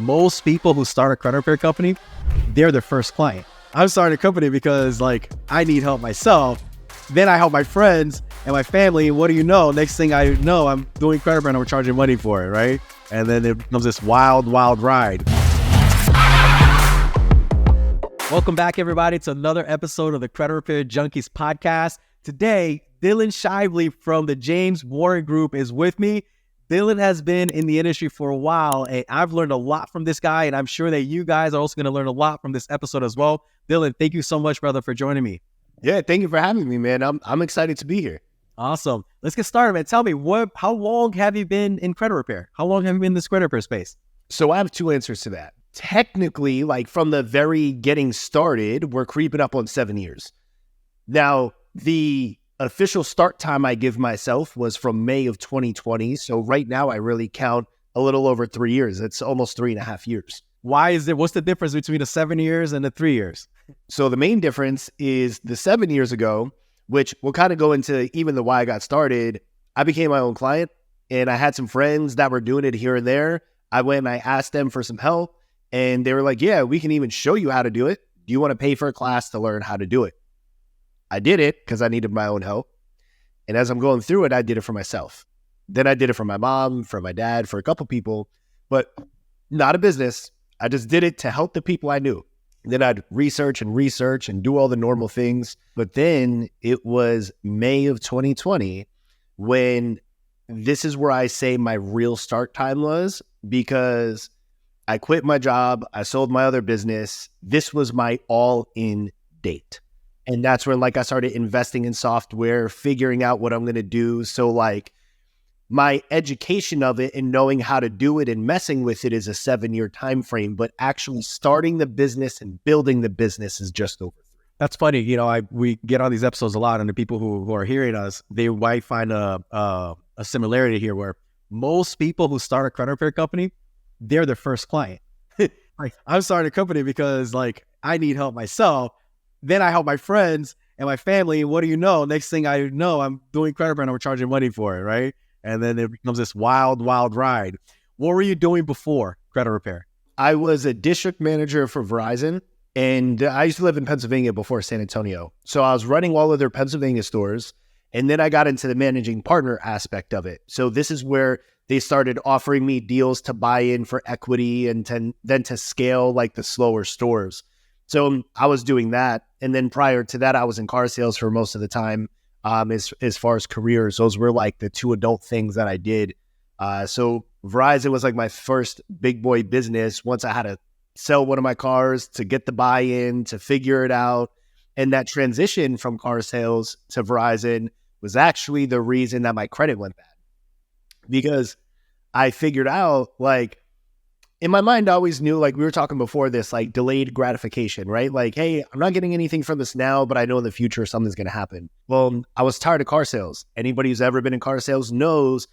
most people who start a credit repair company, they're their first client. I'm starting a company because I need help myself. Then I help my friends and my family. And what do you know? Next thing I know, I'm doing credit repair and I'm charging money for it, right? And then it becomes this wild, wild ride. Welcome back, everybody, to another episode of the Credit Repair Junkies podcast. Today, Dylan Shively from the James Warren Group is with me. Dylan has been in the industry for a while, and I've learned a lot from this guy, and I'm sure that you guys are also going to learn a lot from this episode as well. Dylan, thank you so much, brother, for joining me. Yeah, thank you for having me, man. I'm excited to be here. Awesome. Let's get started, man. Tell me, how long have you been in credit repair? How long have you been in this credit repair space? So I have two answers to that. Technically, from the very getting started, we're creeping up on 7 years. Now, the official start time I give myself was from May of 2020. So right now I really count a little over 3 years. It's almost 3.5 years. What's the difference between the 7 years and the 3 years? So the main difference is the 7 years ago, which we'll kind of go into even the why I got started. I became my own client and I had some friends that were doing it here and there. I went and I asked them for some help and they were like, yeah, we can even show you how to do it. Do you want to pay for a class to learn how to do it? I did it because I needed my own help. And as I'm going through it, I did it for myself. Then I did it for my mom, for my dad, for a couple people, but not a business. I just did it to help the people I knew. Then I'd research and do all the normal things. But then it was May of 2020 when this is where I say my real start time was, because I quit my job. I sold my other business. This was my all-in date. And that's when I started investing in software, figuring out what I'm going to do. So my education of it and knowing how to do it and messing with it is a 7-year time frame, but actually starting the business and building the business is just over 3. That's funny. We get on these episodes a lot, and the people who are hearing us, they might find a similarity here where most people who start a credit repair company, they're their first client. I'm starting a company because I need help myself. Then I help my friends and my family. And what do you know? Next thing I know, I'm doing credit repair and I'm charging money for it, right? And then it becomes this wild, wild ride. What were you doing before credit repair? I was a district manager for Verizon, and I used to live in Pennsylvania before San Antonio. So I was running all of their Pennsylvania stores, and then I got into the managing partner aspect of it. So this is where they started offering me deals to buy in for equity and then to scale the slower stores. So I was doing that. And then prior to that, I was in car sales for most of the time. As far as careers, those were the two adult things that I did. So Verizon was my first big boy business. Once I had to sell one of my cars to get the buy-in, to figure it out. And that transition from car sales to Verizon was actually the reason that my credit went bad. Because I figured out in my mind, I always knew, we were talking before this, delayed gratification, right? Hey, I'm not getting anything from this now, but I know in the future something's going to happen. Well, I was tired of car sales. Anybody who's ever been in car sales knows,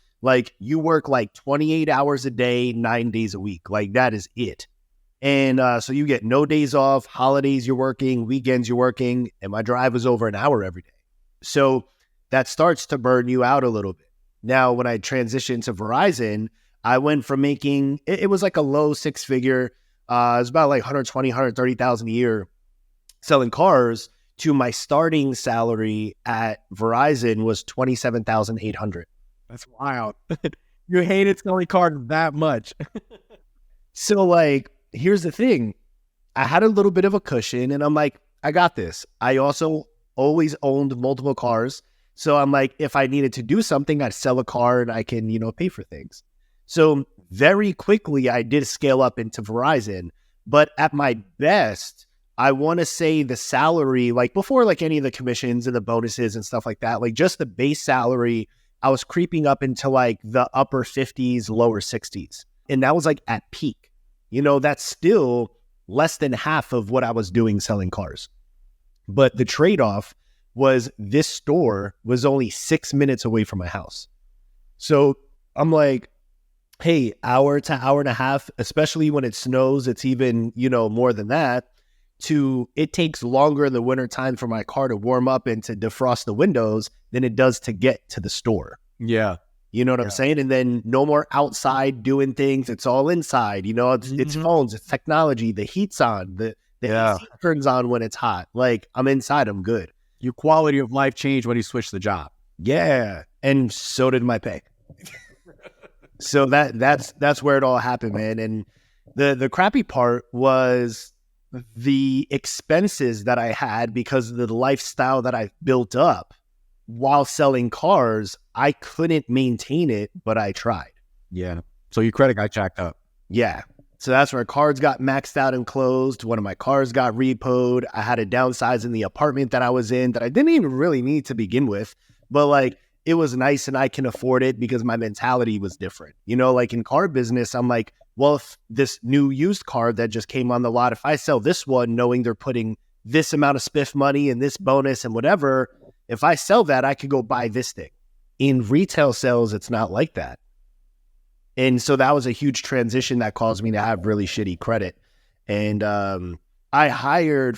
you work 28 hours a day, 9 days a week. That is it. And so you get no days off, holidays you're working, weekends you're working, and my drive was over an hour every day. So that starts to burn you out a little bit. Now, when I transitioned to Verizon, I went from making, it was a low 6-figure, it was about 120, 130,000 a year selling cars, to my starting salary at Verizon was $27,800. That's wild. You hated selling cars that much. So here's the thing. I had a little bit of a cushion and I'm I got this. I also always owned multiple cars. So I'm if I needed to do something, I'd sell a car and I can, pay for things. So very quickly, I did scale up into Verizon, but at my best, I want to say the salary, before any of the commissions and the bonuses and stuff like that, just the base salary, I was creeping up into the upper 50s, lower 60s. And that was at peak. That's still less than half of what I was doing selling cars. But the trade-off was this store was only 6 minutes away from my house. So I'm hey, hour to hour and a half, especially when it snows, it's even, more than that, it takes longer in the wintertime for my car to warm up and to defrost the windows than it does to get to the store. Yeah. You know what I'm saying? And then no more outside doing things. It's all inside. You know, it's phones, it's technology. The heat's on. The AC turns on when it's hot. Like, I'm inside. I'm good. Your quality of life changed when you switched the job. Yeah. And so did my pay. So that's where it all happened, man. And the crappy part was the expenses that I had because of the lifestyle that I built up while selling cars. I couldn't maintain it, but I tried. Yeah. So your credit got jacked up. Yeah. So that's where cards got maxed out and closed. One of my cars got repoed. I had to downsize in the apartment that I was in that I didn't even really need to begin with. But like, it was nice and I can afford it because my mentality was different. You know, like in car business, I'm like, well, if this new used car that just came on the lot, if I sell this one knowing they're putting this amount of spiff money and this bonus and whatever, if I sell that, I could go buy this thing. In retail sales, it's not like that. And so that was a huge transition that caused me to have really shitty credit. And I hired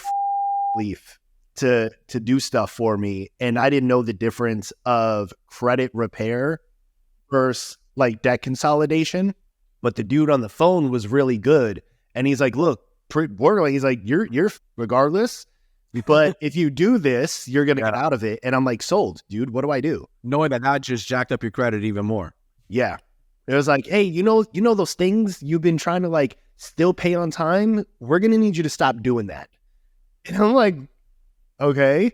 Leaf to do stuff for me. And I didn't know the difference of credit repair versus like debt consolidation. But the dude on the phone was really good. And he's like, look, borderline, he's like, you're regardless. But if you do this, you're going to get out of it. And I'm like, sold, dude. What do I do? Knowing that just jacked up your credit even more. Yeah. It was like, hey, you know those things you've been trying to like still pay on time? We're going to need you to stop doing that. And I'm like, okay.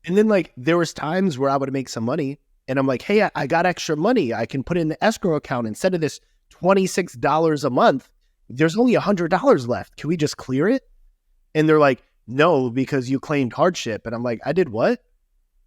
And then like there was times where I would make some money and I'm like, hey, I got extra money. I can put it in the escrow account instead of this $26 a month. There's only $100 left. Can we just clear it? And they're like, no, because you claimed hardship. And I'm like, I did what?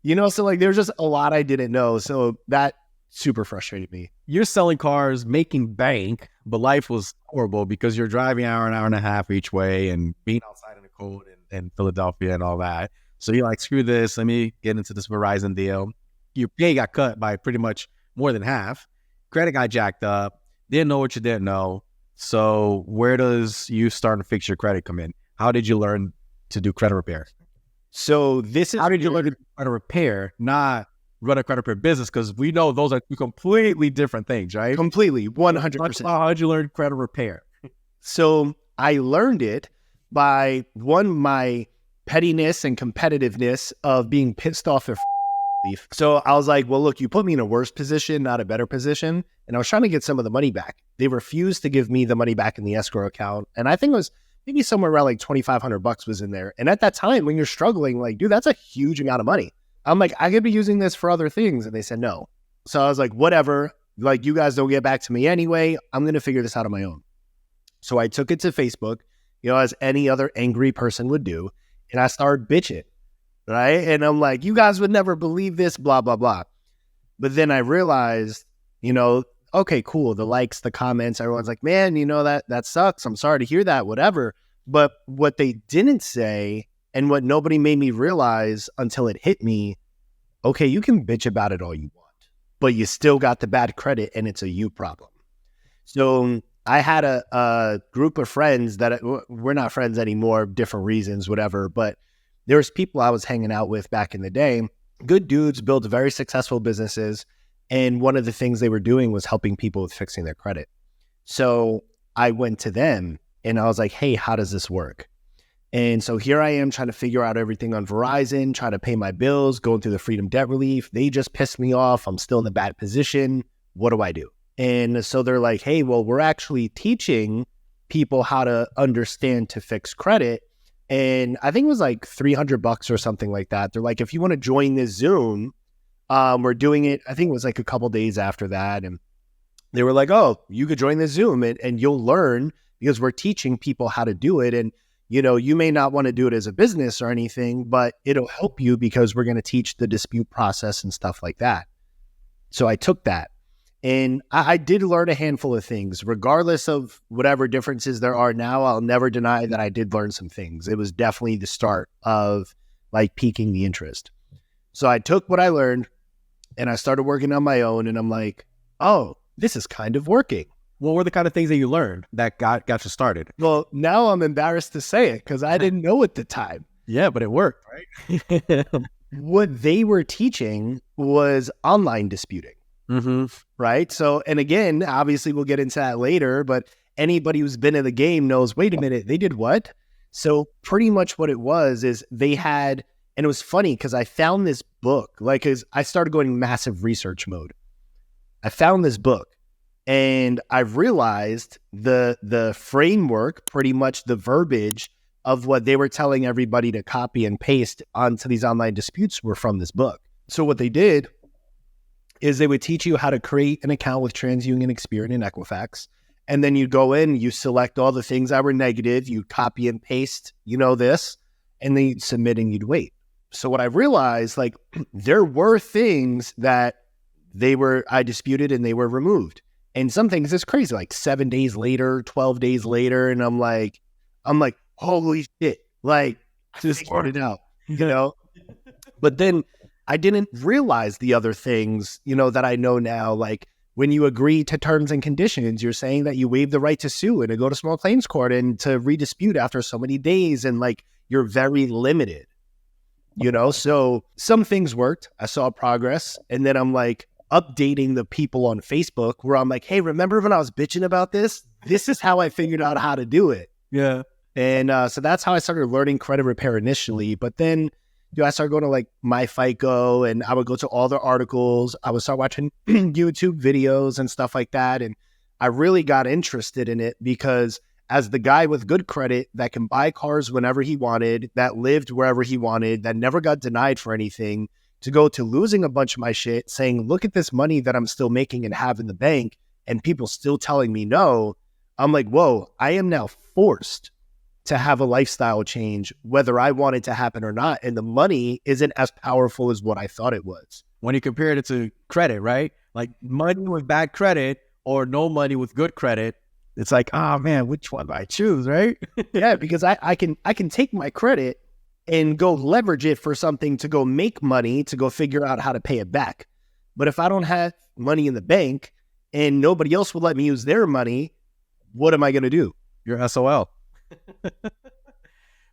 You know, so like there's just a lot I didn't know. So that super frustrated me. You're selling cars, making bank, but life was horrible because you're driving an hour and a half each way and being outside in the cold in Philadelphia and all that. So you're like, screw this. Let me get into this Verizon deal. Your pay got cut by pretty much more than half. Credit got jacked up. Didn't know what you didn't know. So where does you start to fix your credit come in? How did you learn to do credit repair? So this is how did you learn to do credit repair, not run a credit repair business? Because we know those are two completely different things, right? Completely, 100%. How did you learn credit repair? So I learned it by my pettiness and competitiveness of being pissed off at Leaf. So I was like, well, look, you put me in a worse position, not a better position. And I was trying to get some of the money back. They refused to give me the money back in the escrow account. And I think it was maybe somewhere around like $2,500 was in there. And at that time, when you're struggling, like, dude, that's a huge amount of money. I'm like, I could be using this for other things. And they said no. So I was like, whatever. Like, you guys don't get back to me anyway. I'm going to figure this out on my own. So I took it to Facebook, you know, as any other angry person would do. And I started bitching, right? And I'm like, you guys would never believe this, blah, blah, blah. But then I realized, you know, okay, cool. The likes, the comments, everyone's like, man, you know, that sucks. I'm sorry to hear that, whatever. But what they didn't say and what nobody made me realize until it hit me, okay, you can bitch about it all you want, but you still got the bad credit and it's a you problem. So I had a group of friends that we're not friends anymore, different reasons, whatever. But there was people I was hanging out with back in the day, good dudes, built very successful businesses. And one of the things they were doing was helping people with fixing their credit. So I went to them and I was like, hey, how does this work? And so here I am trying to figure out everything on Verizon, trying to pay my bills, going through the Freedom Debt Relief. They just pissed me off. I'm still in a bad position. What do I do? And so they're like, hey, well, we're actually teaching people how to understand to fix credit. And I think it was like $300 or something like that. They're like, if you want to join this Zoom, we're doing it. I think it was like a couple days after that. And they were like, oh, you could join this Zoom and you'll learn because we're teaching people how to do it. And, you know, you may not want to do it as a business or anything, but it'll help you because we're going to teach the dispute process and stuff like that. So I took that. And I did learn a handful of things, regardless of whatever differences there are now. I'll never deny that I did learn some things. It was definitely the start of like piquing the interest. So I took what I learned and I started working on my own. And I'm like, oh, this is kind of working. What were the kind of things that you learned that got you started? Well, now I'm embarrassed to say it because I didn't know at the time. Yeah, but it worked, right? What they were teaching was online disputing. Mm-hmm. right? So, and again, obviously we'll get into that later, but anybody who's been in the game knows, wait a minute, they did what? So pretty much what it was is they had, and it was funny because I found this book, like, as I started going massive research mode. I found this book and I realized the framework, pretty much the verbiage of what they were telling everybody to copy and paste onto these online disputes were from this book. So what they did is they would teach you how to create an account with TransUnion, Experian, and Equifax. And then you go in, you select all the things that were negative, you copy and paste, this, and then you'd submit and you'd wait. So what I realized, like, there were things that I disputed and they were removed. And some things it's crazy, like 7 days later, 12 days later. And I'm like, holy shit, like, just sort it out, But then I didn't realize the other things, that I know now. Like, when you agree to terms and conditions, you're saying that you waive the right to sue and to go to small claims court and to redispute after so many days. And like, you're very limited, So some things worked. I saw progress. And then I'm like updating the people on Facebook where I'm like, hey, remember when I was bitching about this? This is how I figured out how to do it. Yeah. And so that's how I started learning credit repair initially. But then I started going to like MyFICO, and I would go to all the articles. I would start watching YouTube videos and stuff like that. And I really got interested in it because as the guy with good credit that can buy cars whenever he wanted, that lived wherever he wanted, that never got denied for anything, to go to losing a bunch of my shit, saying, look at this money that I'm still making and have in the bank, and people still telling me no. I'm like, whoa, I am now forced to have a lifestyle change, whether I want it to happen or not. And the money isn't as powerful as what I thought it was. When you compared it to credit, right? Like money with bad credit or no money with good credit, it's like, oh man, which one do I choose, right? Yeah, because I can take my credit and go leverage it for something to go make money, to go figure out how to pay it back. But if I don't have money in the bank and nobody else will let me use their money, what am I going to do? You're SOL.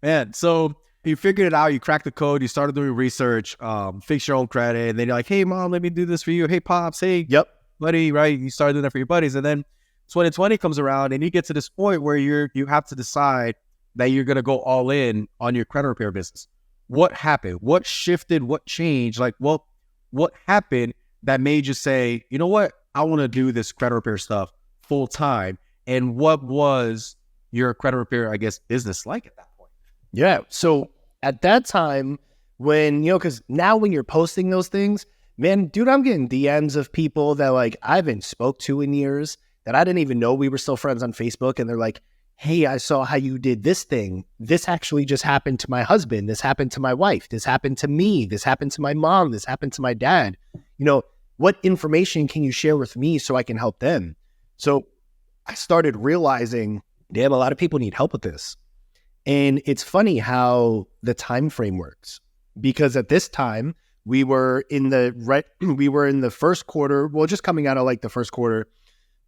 Man, so you figured it out, you cracked the code, you started doing research, fix your own credit, and then you're like, hey mom, let me do this for you. Hey pops, hey buddy, right? You started doing that for your buddies, and then 2020 comes around and you get to this point where you have to decide that you're going to go all in on your credit repair business. What happened? What shifted? What changed? Like, what happened that made you say, you know what, I want to do this credit repair stuff full time? And what was your credit repair, I guess, business like at that point? Yeah. So at that time, when, because now when you're posting those things, man, dude, I'm getting DMs of people that like I haven't spoke to in years, that I didn't even know we were still friends on Facebook. And they're like, hey, I saw how you did this thing. This actually just happened to my husband. This happened to my wife. This happened to me. This happened to my mom. This happened to my dad. What information can you share with me so I can help them? So I started realizing, damn, a lot of people need help with this. And it's funny how the time frame works, because at this time we were in the first quarter, well, just coming out of like the first quarter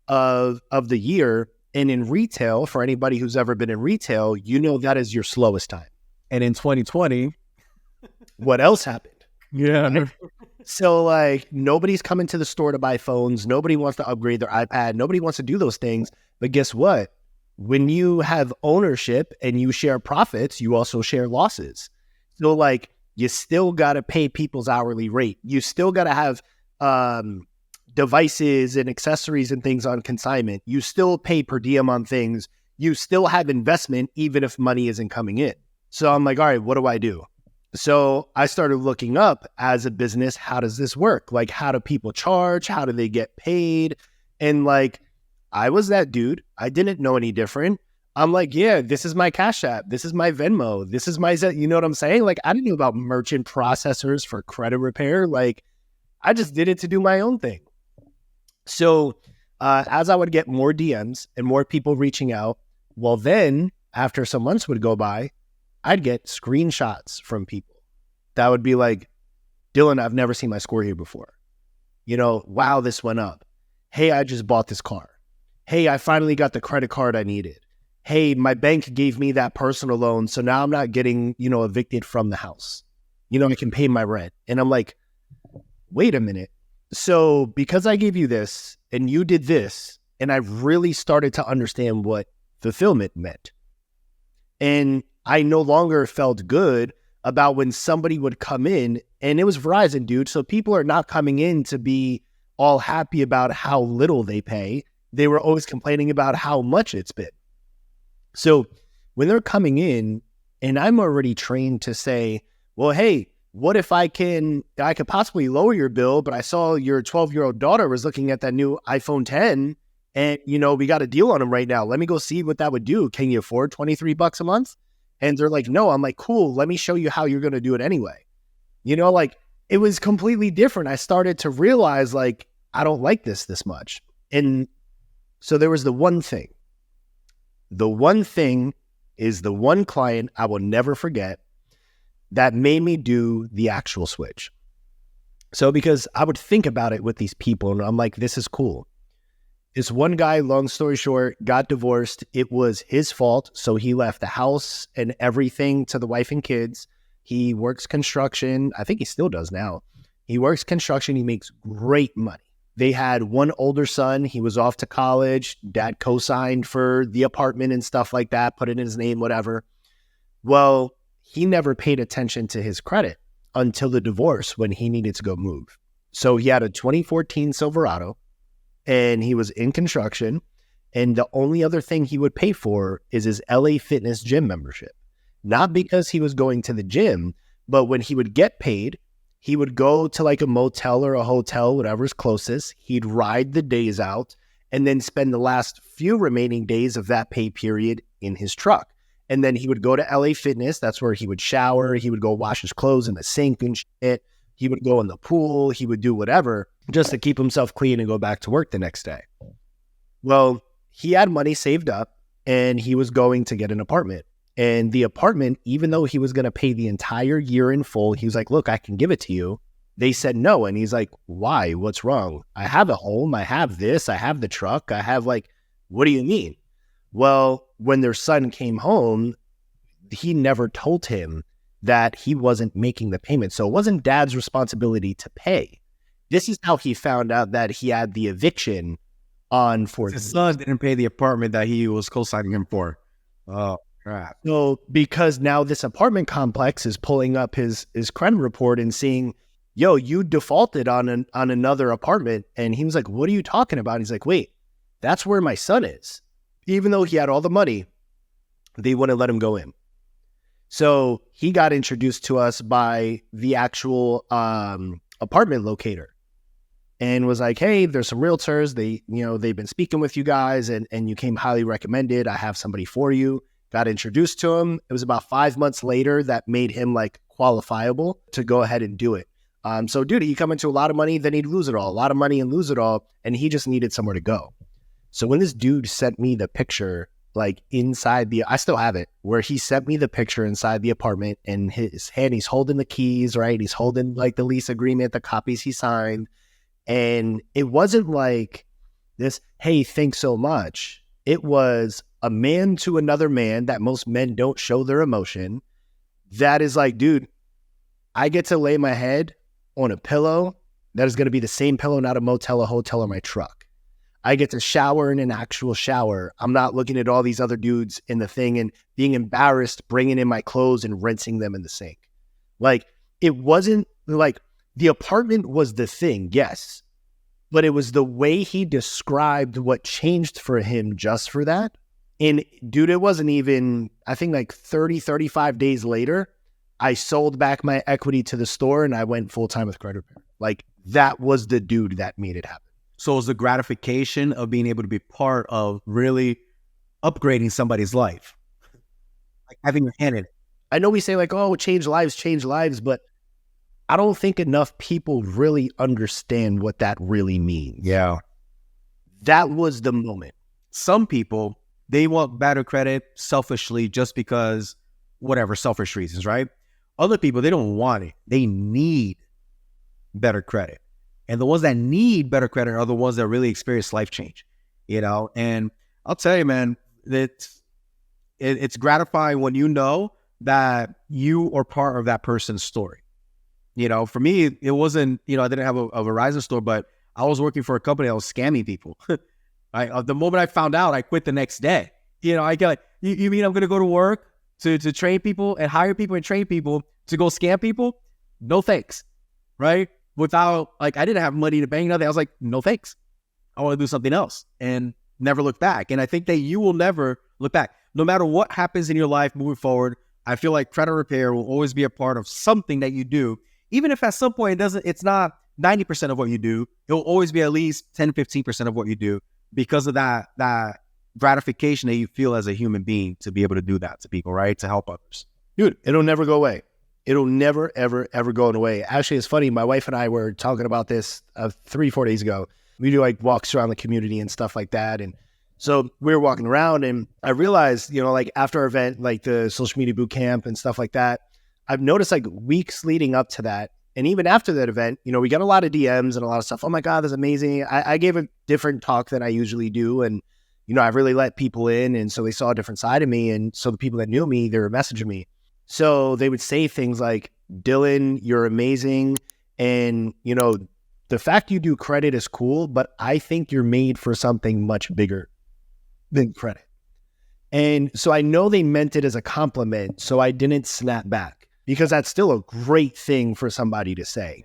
of the year. And in retail, for anybody who's ever been in retail, that is your slowest time. And in 2020, what else happened? Yeah. So like nobody's coming to the store to buy phones. Nobody wants to upgrade their iPad. Nobody wants to do those things. But guess what? When you have ownership and you share profits, you also share losses. So like you still got to pay people's hourly rate. You still got to have devices and accessories and things on consignment. You still pay per diem on things. You still have investment even if money isn't coming in. So I'm like, all right, what do I do? So I started looking up as a business, how does this work? Like, how do people charge? How do they get paid? And like, I was that dude. I didn't know any different. I'm like, yeah, this is my Cash App. This is my Venmo. This is my you know what I'm saying? Like, I didn't know about merchant processors for credit repair. Like, I just did it to do my own thing. So as I would get more DMs and more people reaching out, well, then after some months would go by, I'd get screenshots from people that would be like, Dylan, I've never seen my score here before. Wow, this went up. Hey, I just bought this car. Hey, I finally got the credit card I needed. Hey, my bank gave me that personal loan, so now I'm not getting, evicted from the house. I can pay my rent. And I'm like, wait a minute. So because I gave you this and you did this, and I really started to understand what fulfillment meant. And I no longer felt good about when somebody would come in, and it was Verizon, dude. So people are not coming in to be all happy about how little they pay. They were always complaining about how much it's been. So when they're coming in, and I'm already trained to say, well, hey, what if I could possibly lower your bill, but I saw your 12-year-old daughter was looking at that new iPhone 10 and, we got a deal on them right now. Let me go see what that would do. Can you afford $23 a month? And they're like, no. I'm like, cool. Let me show you how you're going to do it anyway. It was completely different. I started to realize I don't like this much. And so there was the one thing. The one thing is the one client I will never forget that made me do the actual switch. So because I would think about it with these people and I'm like, this is cool. This one guy, long story short, got divorced. It was his fault. So he left the house and everything to the wife and kids. He works construction. I think he still does now. He works construction. He makes great money. They had one older son. He was off to college. Dad co-signed for the apartment and stuff like that, put it in his name, whatever. Well, he never paid attention to his credit until the divorce when he needed to go move. So he had a 2014 Silverado and he was in construction. And the only other thing he would pay for is his LA Fitness gym membership. Not because he was going to the gym, but when he would get paid, he would go to a motel or a hotel, whatever's closest. He'd ride the days out and then spend the last few remaining days of that pay period in his truck. And then he would go to LA Fitness. That's where he would shower. He would go wash his clothes in the sink and shit. He would go in the pool. He would do whatever just to keep himself clean and go back to work the next day. Well, he had money saved up and he was going to get an apartment. And the apartment, even though he was going to pay the entire year in full, he was like, look, I can give it to you. They said no. And he's like, why? What's wrong? I have a home. I have this. I have the truck. I have what do you mean? Well, when their son came home, he never told him that he wasn't making the payment. So it wasn't dad's responsibility to pay. This is how he found out that he had the eviction on for his son didn't pay the apartment that he was co-signing him for. Oh. Crap. So because now this apartment complex is pulling up his credit report and seeing, yo, you defaulted on another apartment. And he was like, what are you talking about? He's like, wait, that's where my son is. Even though he had all the money, they wouldn't let him go in. So he got introduced to us by the actual apartment locator and was like, hey, there's some realtors. They've been speaking with you guys and you came highly recommended. I have somebody for you. Got introduced to him. It was about 5 months later that made him qualifiable to go ahead and do it. So dude, he'd come into a lot of money, then he'd lose it all, a lot of money and lose it all. And he just needed somewhere to go. So when this dude sent me the picture, inside I still have it, where he sent me the picture inside the apartment and his hand, he's holding the keys, right? He's holding the lease agreement, the copies he signed. And it wasn't this, hey, thanks so much. It was a man to another man that most men don't show their emotion. That is dude, I get to lay my head on a pillow that is going to be the same pillow, not a motel, a hotel, or my truck. I get to shower in an actual shower. I'm not looking at all these other dudes in the thing and being embarrassed, bringing in my clothes and rinsing them in the sink. It wasn't the apartment was the thing, yes, but it was the way he described what changed for him just for that. And dude, it wasn't even, I think 30, 35 days later, I sold back my equity to the store and I went full-time with credit repair. That was the dude that made it happen. So it was the gratification of being able to be part of really upgrading somebody's life. Having your hand in it. I know we say change lives, but I don't think enough people really understand what that really means. Yeah. That was the moment. Some people, they want better credit selfishly just because whatever, selfish reasons, right? Other people, they don't want it. They need better credit. And the ones that need better credit are the ones that really experience life change, And I'll tell you, man, it's gratifying when you know that you are part of that person's story. You know, for me, it wasn't, you know, I didn't have a Verizon store, but I was working for a company that was scamming people. The moment I found out, I quit the next day. You know, I get like, you mean I'm going to go to work to train people and hire people and train people to go scam people? No thanks, right? Without, like, I didn't have money to bank, nothing. I was like, no thanks. I want to do something else and never look back. And I think that you will never look back. No matter what happens in your life moving forward, I feel like credit repair will always be a part of something that you do. Even if at some point it's not 90% of what you do, it will always be at least 10, 15% of what you do because of that gratification that you feel as a human being to be able to do that to people, right? To help others. Dude, it'll never go away. It'll never, ever, ever go away. Actually, it's funny. My wife and I were talking about this 3-4 days ago. We do like walks around the community and stuff like that. And so we were walking around and I realized, you know, like after our event, like the social media boot camp and stuff like that, I've noticed like weeks leading up to that. And even after that event, you know, we got a lot of DMs and a lot of stuff. Oh my God, that's amazing. I gave a different talk than I usually do. And, you know, I really let people in. And so they saw a different side of me. And so the people that knew me, they were messaging me. So they would say things like, Dylan, you're amazing. And, you know, the fact you do credit is cool, but I think you're made for something much bigger than credit. And so I know they meant it as a compliment. So I didn't snap back because that's still a great thing for somebody to say.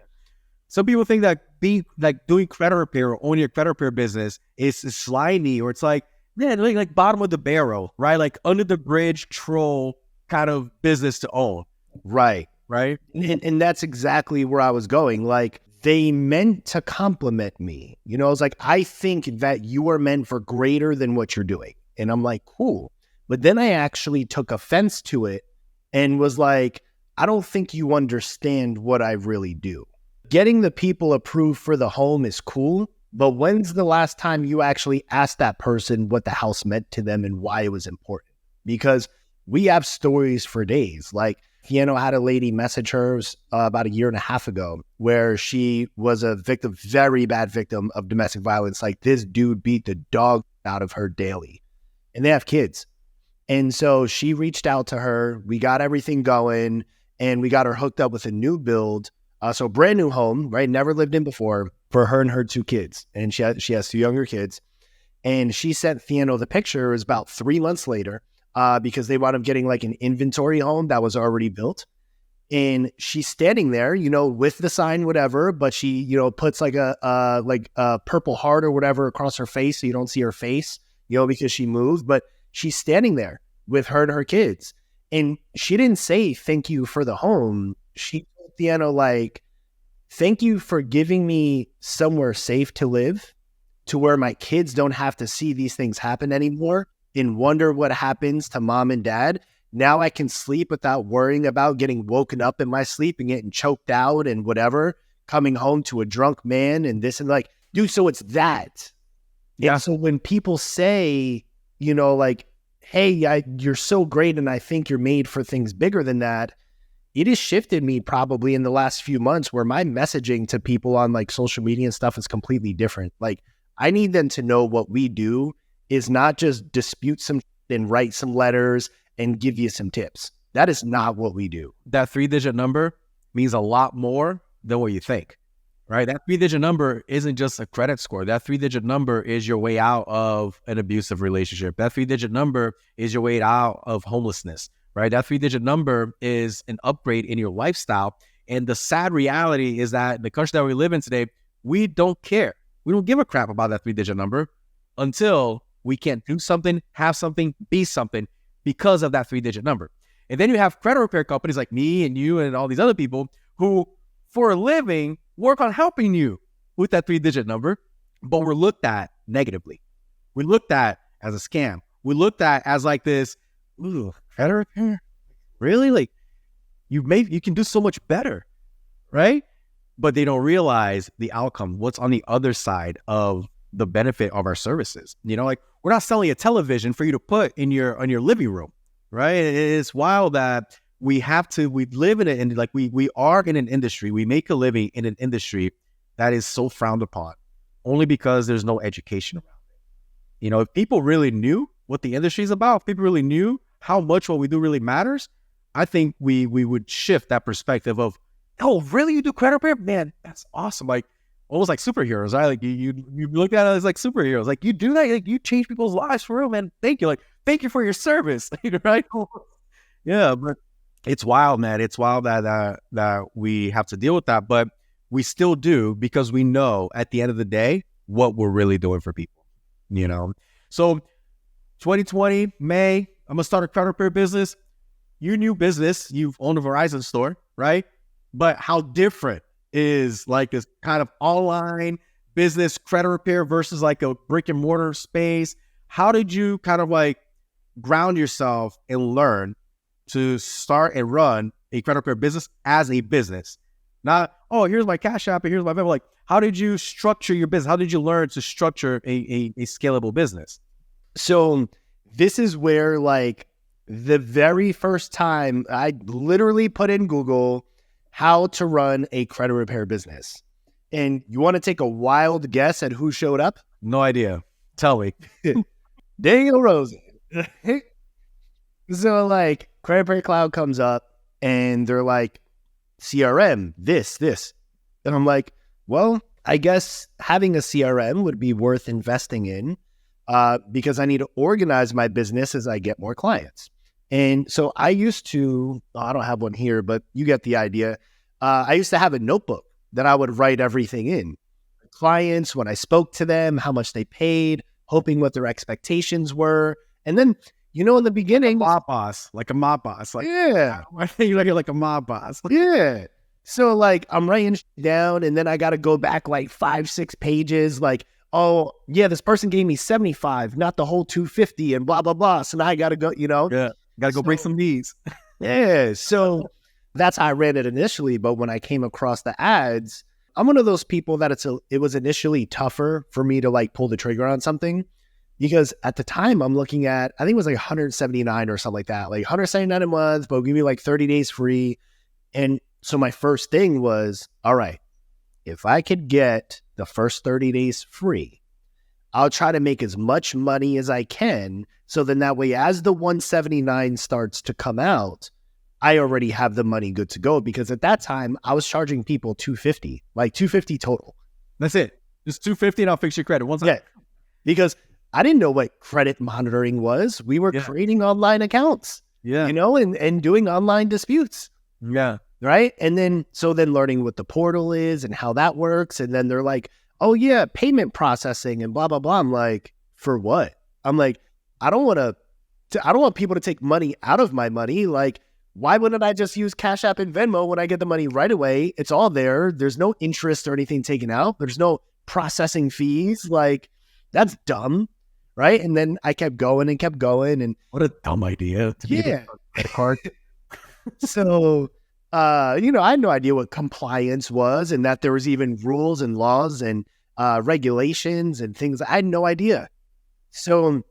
Some people think that doing credit repair or owning a credit repair business is slimy, or it's like, man, like bottom of the barrel, right? Like under the bridge troll kind of business to own. Right. Right. And that's exactly where I was going. Like they meant to compliment me. You know, I was like, I think that you are meant for greater than what you're doing. And I'm like, cool. But then I actually took offense to it and was like, I don't think you understand what I really do. Getting the people approved for the home is cool. But when's the last time you actually asked that person what the house meant to them and why it was important? Because we have stories for days. Like Fiano had a lady message her about 1.5 years ago where she was a victim, very bad victim of domestic violence. Like this dude beat the dog out of her daily and they have kids. And so she reached out to her. We got everything going and we got her hooked up with a new build. So brand new home, right? Never lived in before for her and her 2 kids. And she has 2 younger kids. And she sent Fiano the picture. It was about 3 months later. Because they wound up getting like an inventory home that was already built. And she's standing there, you know, with the sign, whatever, but she, you know, puts like a purple heart or whatever across her face so you don't see her face, you know, because she moved. But she's standing there with her and her kids. And she didn't say thank you for the home. She told Fiano like, thank you for giving me somewhere safe to live to where my kids don't have to see these things happen anymore and wonder what happens to mom and dad. Now I can sleep without worrying about getting woken up in my sleep and getting choked out and whatever, coming home to a drunk man and this and like, dude, so it's that. Yeah. And so when people say, you know, like, hey, you're so great and I think you're made for things bigger than that, it has shifted me probably in the last few months where my messaging to people on like social media and stuff is completely different. Like I need them to know what we do is not just dispute some and write some letters and give you some tips. That is not what we do. That 3-digit number means a lot more than what you think, right? That 3-digit number isn't just a credit score. That 3-digit number is your way out of an abusive relationship. That 3-digit number is your way out of homelessness, right? That 3-digit number is an upgrade in your lifestyle. And the sad reality is that in the country that we live in today, we don't care. We don't give a crap about that 3-digit number until we can't do something, have something, be something because of that 3-digit number. And then you have credit repair companies like me and you and all these other people who, for a living, work on helping you with that 3-digit number, but we're looked at negatively. We're looked at as a scam. We're looked at as like this, ooh, credit repair? Really? Like, you can do so much better, right? But they don't realize the outcome, what's on the other side of the benefit of our services. You know, like we're not selling a television for you to put in your living room, right? It's wild that we live in it, and like we are in an industry, we make a living in an industry that is so frowned upon only because there's no education around it. You know, if people really knew what the industry is about, if people really knew how much what we do really matters, I think we would shift that perspective of oh, really? You do credit repair? Man, that's awesome. Like, almost like superheroes, right? Like you look at it as like superheroes. Like, you do that, like you change people's lives for real, man. Thank you. Like, thank you for your service. Right? Yeah, but it's wild, man. It's wild that we have to deal with that, but we still do, because we know at the end of the day what we're really doing for people. So 2020 May, I'm gonna start a credit repair business. You new business, you've owned a Verizon store, right? But how different is like this kind of online business credit repair versus like a brick and mortar space? How did you kind of like ground yourself and learn to start and run a credit repair business as a business? Not, oh, here's my Cash App and here's my Venmo. Like, how did you structure your business? How did you learn to structure a scalable business? So this is where, like, the very first time I literally put in Google how to run a credit repair business. And you want to take a wild guess at who showed up? No idea. Tell me. Daniel Rosen. So, like, Credit Repair Cloud comes up and they're like, CRM, this. And I'm like, well, I guess having a CRM would be worth investing in because I need to organize my business as I get more clients. And so I used to, I don't have one here, but you get the idea. I used to have a notebook that I would write everything in. Clients, when I spoke to them, how much they paid, hoping what their expectations were. And then, in the beginning, like a mob boss. Like, yeah. I think you're like a mob boss. Yeah. So, like, I'm writing down, and then I got to go back like 5-6 pages. Like, oh, yeah, this person gave me 75, not the whole 250, and blah, blah, blah. So now I got to go, Yeah. Got to go break some knees. Yeah. So that's how I ran it initially. But when I came across the ads, I'm one of those people that it was initially tougher for me to like pull the trigger on something. Because at the time I'm looking at, I think it was like 179 or something like that, like 179 a month, but give me like 30 days free. And so my first thing was, all right, if I could get the first 30 days free, I'll try to make as much money as I can. So then that way, as the 179 starts to come out, I already have the money good to go. Because at that time I was charging people $250, like $250 total. That's it. Just $250 and I'll fix your credit. Yeah. Because I didn't know what credit monitoring was. We were creating online accounts, and doing online disputes. Yeah. Right. And then learning what the portal is and how that works. And then they're like, oh yeah, payment processing and blah, blah, blah. I'm like, for what? I'm like, I don't want people to take money out of my money. Like, why wouldn't I just use Cash App and Venmo when I get the money right away? It's all there. There's no interest or anything taken out. There's no processing fees. Like, that's dumb. Right. And then I kept going. And what a dumb idea to be a credit card. So, I had no idea what compliance was and that there was even rules and laws and regulations and things. I had no idea. So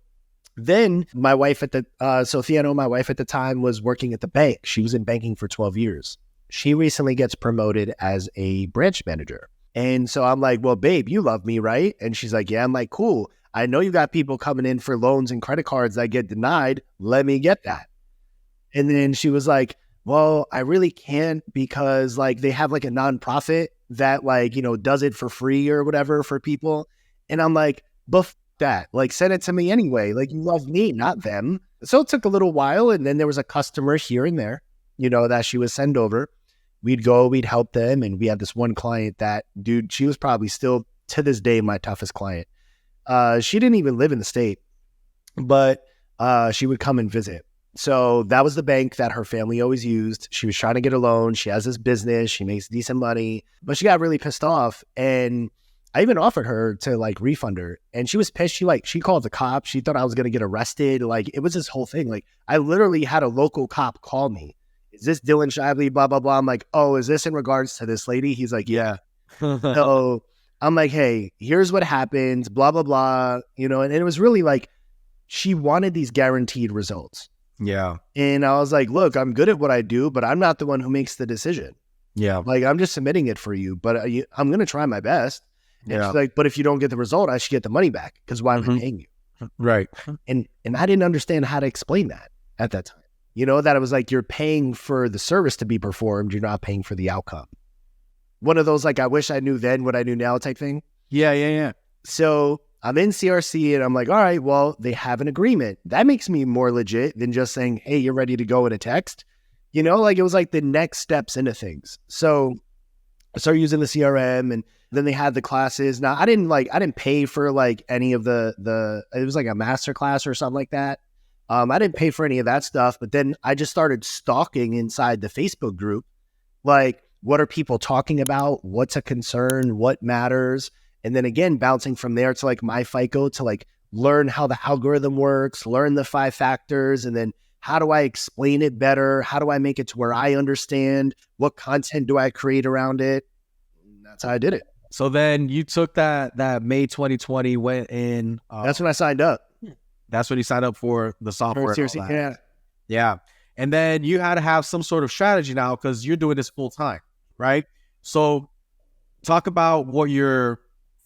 then my wife Theano, my wife at the time, was working at the bank. She was in banking for 12 years. She recently gets promoted as a branch manager. And so I'm like, well, babe, you love me, right? And she's like, yeah. I'm like, cool. I know you got people coming in for loans and credit cards that get denied. Let me get that. And then she was like, well, I really can't because like they have like a nonprofit that like, does it for free or whatever for people. And I'm like, buff that, like send it to me anyway. Like you love me, not them. So it took a little while. And then there was a customer here and there, that she would send over. We'd go, we'd help them. And we had this one client that, dude, she was probably still to this day my toughest client. She didn't even live in the state, but she would come and visit. So that was the bank that her family always used. She was trying to get a loan. She has this business. She makes decent money, but she got really pissed off. And I even offered her to like refund her. And she was pissed. She called the cops. She thought I was going to get arrested. Like it was this whole thing. Like I literally had a local cop call me. Is this Dylan Shively? Blah, blah, blah. I'm like, oh, is this in regards to this lady? He's like, yeah. So I'm like, hey, here's what happened. Blah, blah, blah. And it was really like, she wanted these guaranteed results. Yeah. And I was like, look, I'm good at what I do, but I'm not the one who makes the decision. Yeah. Like, I'm just submitting it for you, but I'm going to try my best. And she's like, but if you don't get the result, I should get the money back because why am I paying you? Right. And I didn't understand how to explain that at that time. That it was like, you're paying for the service to be performed. You're not paying for the outcome. one of those, like, I wish I knew then what I knew now type thing. Yeah. So I'm in CRC and I'm like, all right, well, they have an agreement. That makes me more legit than just saying, hey, you're ready to go in a text. You know, like it was like the next steps into things. So I started using the CRM, and then they had the classes. Now I didn't pay for like any of the it was like a master class or something like that. I didn't pay for any of that stuff, but then I just started stalking inside the Facebook group. Like, what are people talking about? What's a concern? What matters? And then again, bouncing from there to like MyFICO to like learn how the algorithm works, learn the 5 factors, and then how do I explain it better? How do I make it to where I understand? What content do I create around it? And that's how I did it. So then you took that May 2020, went in. That's when I signed up. That's when you signed up for the software. Seriously, yeah. Yeah. And then you had to have some sort of strategy now because you're doing this full time, right? So talk about what your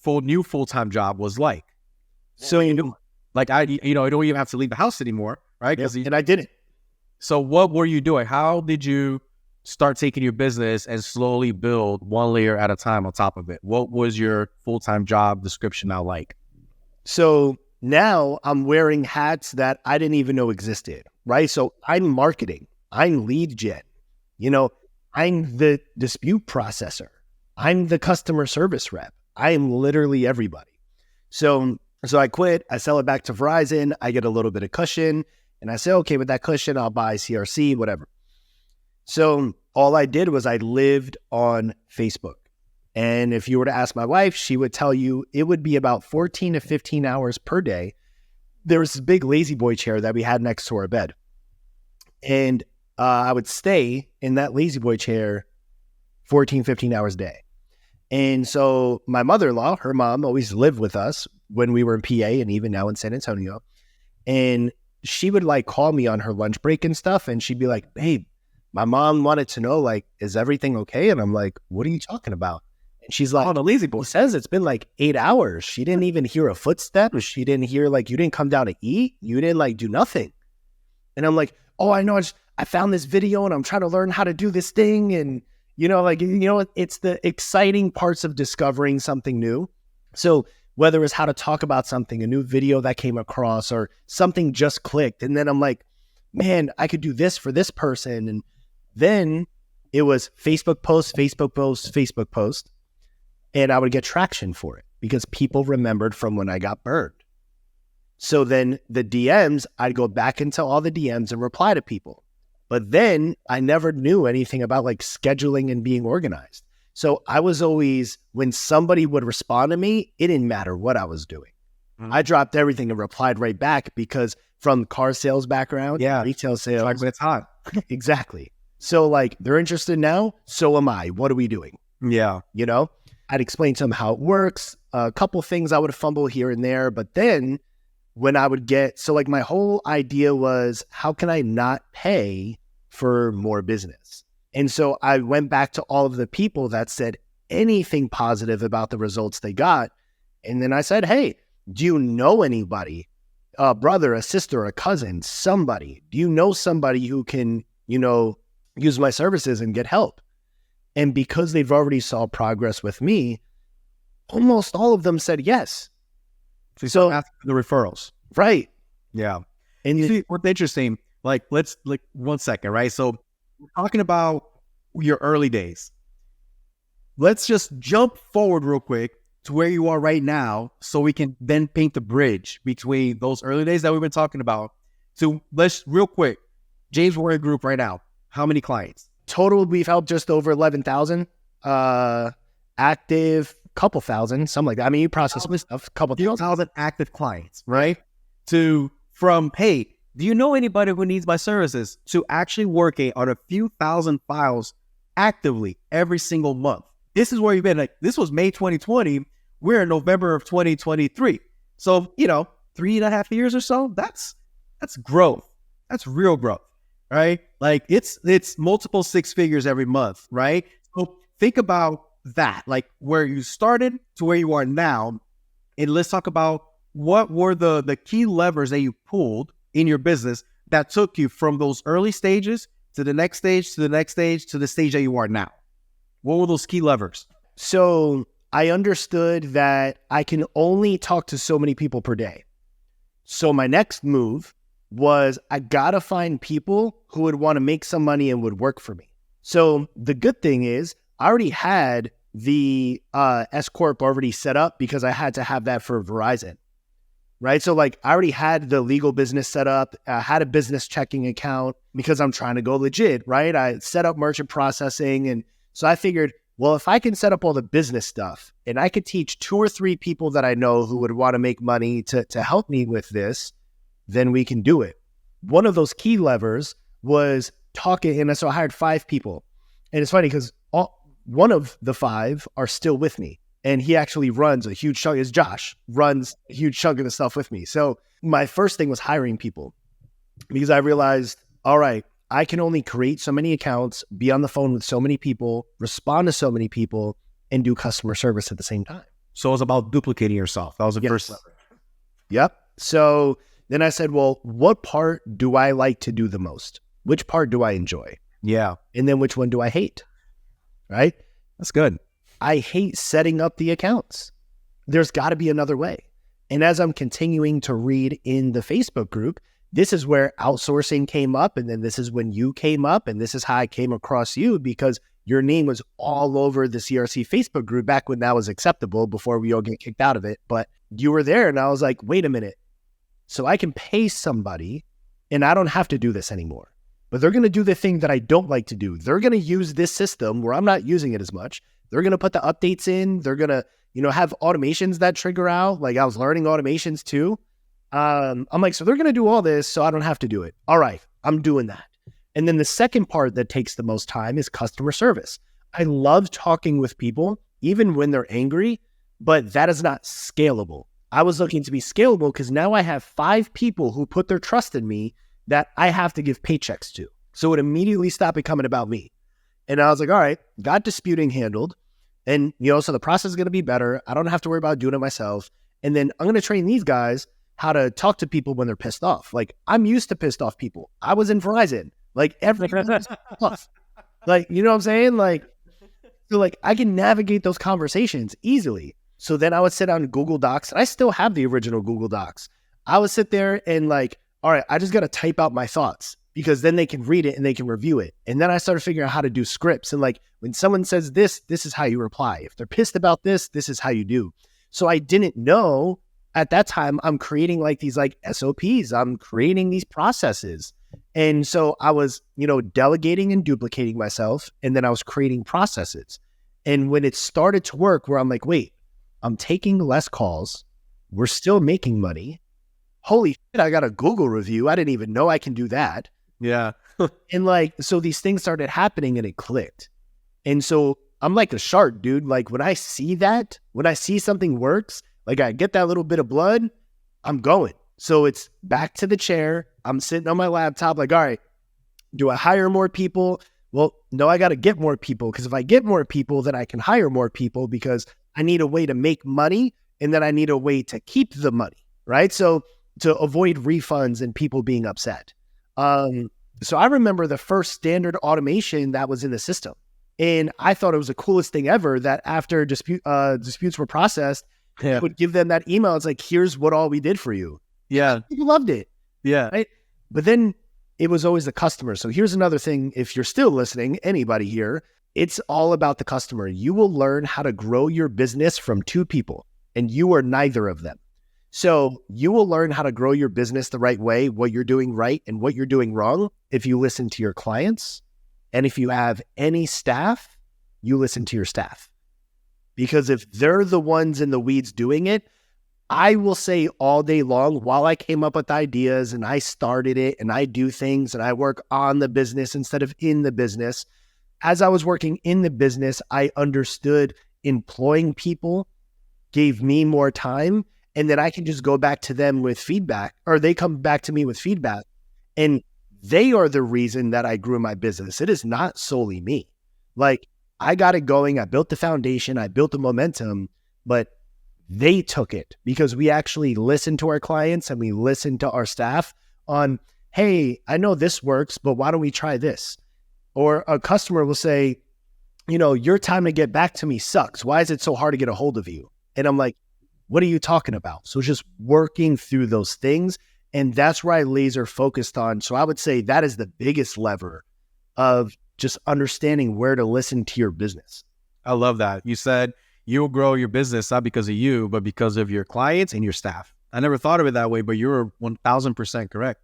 new full-time job was like. So you know, like I don't even have to leave the house anymore, right? And I didn't. So what were you doing? How did you start taking your business and slowly build one layer at a time on top of it? What was your full-time job description now like? So now I'm wearing hats that I didn't even know existed, right? So I'm marketing, I'm lead gen, I'm the dispute processor, I'm the customer service rep. I am literally everybody. So I quit, I sell it back to Verizon, I get a little bit of cushion, and I say, okay, with that cushion, I'll buy CRC, whatever. So all I did was I lived on Facebook. And if you were to ask my wife, she would tell you it would be about 14 to 15 hours per day. There was this big lazy boy chair that we had next to our bed. And I would stay in that lazy boy chair 14, 15 hours a day. And so my mother-in-law, her mom, always lived with us when we were in PA and even now in San Antonio. And she would like call me on her lunch break and stuff. And she'd be like, babe, my mom wanted to know, like, is everything okay? And I'm like, what are you talking about? And she's like, oh, the lazy boy says it's been like 8 hours. She didn't even hear a footstep. She didn't hear, like, you didn't come down to eat. You didn't like do nothing. And I'm like, oh, I know. I found this video and I'm trying to learn how to do this thing. And it's the exciting parts of discovering something new. So whether it's how to talk about something, a new video that came across, or something just clicked. And then I'm like, man, I could do this for this person. And then it was Facebook post, Facebook post, Facebook post. And I would get traction for it because people remembered from when I got burned. So then the DMs, I'd go back into all the DMs and reply to people. But then I never knew anything about like scheduling and being organized. So I was always, when somebody would respond to me, it didn't matter what I was doing. Mm-hmm. I dropped everything and replied right back because from car sales background, retail sales. Like when it's hot. Exactly. So like they're interested now. So am I. What are we doing? Yeah. I'd explain to them how it works. A couple things I would fumble here and there. But then when I would like my whole idea was, how can I not pay for more business? And so I went back to all of the people that said anything positive about the results they got. And then I said, hey, do you know anybody, a brother, a sister, a cousin, somebody? Do you know somebody who can, use my services and get help? And because they've already saw progress with me, almost all of them said yes. So after the referrals. Right. Yeah. And you see what's interesting, let's 1 second, right? So we're talking about your early days. Let's just jump forward real quick to where you are right now so we can then paint the bridge between those early days that we've been talking about. So let's real quick, James Warrior Group right now, how many clients? Total, we've helped just over 11,000. Active, couple thousand, something like that. I mean, you process stuff, couple thousand active clients, right? From, hey, do you know anybody who needs my services, to actually working on a few thousand files actively every single month. This is where you've been. Like, this was May 2020. We're in November of 2023. So, 3.5 years or so, that's growth. That's real growth, right? Like it's multiple 6 figures every month, right? So think about that, like where you started to where you are now. And let's talk about what were the key levers that you pulled in your business that took you from those early stages to the next stage, to the next stage, to the stage that you are now. What were those key levers? So I understood that I can only talk to so many people per day. So my next move was I got to find people who would want to make some money and would work for me. So the good thing is I already had the S Corp already set up because I had to have that for Verizon, right? So like I already had the legal business set up. I had a business checking account because I'm trying to go legit, right? I set up merchant processing. And so I figured, well, if I can set up all the business stuff and I could teach 2 or 3 people that I know who would want to make money to help me with this, then we can do it. One of those key levers was talking. And so I hired 5 people. And it's funny because one of the 5 are still with me. And he actually runs a huge chunk, is Josh, runs a huge chunk of the stuff with me. So my first thing was hiring people because I realized, all right, I can only create so many accounts, be on the phone with so many people, respond to so many people, and do customer service at the same time. So it was about duplicating yourself. That was the first lever. Yep. So then I said, well, what part do I like to do the most? Which part do I enjoy? Yeah. And then which one do I hate? Right? That's good. I hate setting up the accounts. There's got to be another way. And as I'm continuing to read in the Facebook group, this is where outsourcing came up. And then this is when you came up. And this is how I came across you because your name was all over the CRC Facebook group back when that was acceptable before we all get kicked out of it. But you were there and I was like, wait a minute. So I can pay somebody and I don't have to do this anymore. But they're going to do the thing that I don't like to do. They're going to use this system where I'm not using it as much. They're going to put the updates in. They're going to, have automations that trigger out. Like I was learning automations too. I'm like, so they're going to do all this so I don't have to do it. All right, I'm doing that. And then the second part that takes the most time is customer service. I love talking with people, even when they're angry, but that is not scalable. I was looking to be scalable because now I have 5 people who put their trust in me that I have to give paychecks to. So it immediately stopped becoming about me. And I was like, all right, got disputing handled. And, so the process is going to be better. I don't have to worry about doing it myself. And then I'm going to train these guys how to talk to people when they're pissed off. Like I'm used to pissed off people. I was in Verizon. Like everyone was pissed off. Like, you know what I'm saying? Like, so like I can navigate those conversations easily. So then I would sit on Google Docs. And I still have the original Google Docs. I would sit there and like, all right, I just got to type out my thoughts because then they can read it and they can review it. And then I started figuring out how to do scripts. And like when someone says this is how you reply. If they're pissed about this is how you do. So I didn't know at that time I'm creating like these like SOPs. I'm creating these processes. And so I was, delegating and duplicating myself. And then I was creating processes. And when it started to work where I'm like, wait, I'm taking less calls. We're still making money. Holy shit, I got a Google review. I didn't even know I can do that. Yeah. And like, so these things started happening and it clicked. And so I'm like a shark, dude. Like when I see something works, like I get that little bit of blood, I'm going. So it's back to the chair. I'm sitting on my laptop like, all right, do I hire more people? Well, no, I got to get more people because if I get more people, then I can hire more people because I need a way to make money and then I need a way to keep the money, right? So to avoid refunds and people being upset. So I remember the first standard automation that was in the system. And I thought it was the coolest thing ever that after disputes were processed, I would give them that email. It's like, here's what all we did for you. Yeah. People loved it. Yeah. Right? But then it was always the customer. So here's another thing. If you're still listening, anybody here, it's all about the customer. You will learn how to grow your business from 2 people and you are neither of them. So you will learn how to grow your business the right way, what you're doing right and what you're doing wrong if you listen to your clients. And if you have any staff, you listen to your staff. Because if they're the ones in the weeds doing it, I will say all day long while I came up with ideas and I started it and I do things and I work on the business instead of in the business. As I was working in the business, I understood employing people gave me more time. And then I can just go back to them with feedback or they come back to me with feedback and they are the reason that I grew my business. It is not solely me. Like I got it going. I built the foundation. I built the momentum, but they took it because we actually listened to our clients and we listened to our staff on, hey, I know this works, but why don't we try this? Or a customer will say, your time to get back to me sucks. Why is it so hard to get a hold of you? And I'm like, what are you talking about? So just working through those things. And that's where I laser focused on. So I would say that is the biggest lever of just understanding where to listen to your business. I love that. You said you'll grow your business not because of you, but because of your clients and your staff. I never thought of it that way, but you're 1000% correct.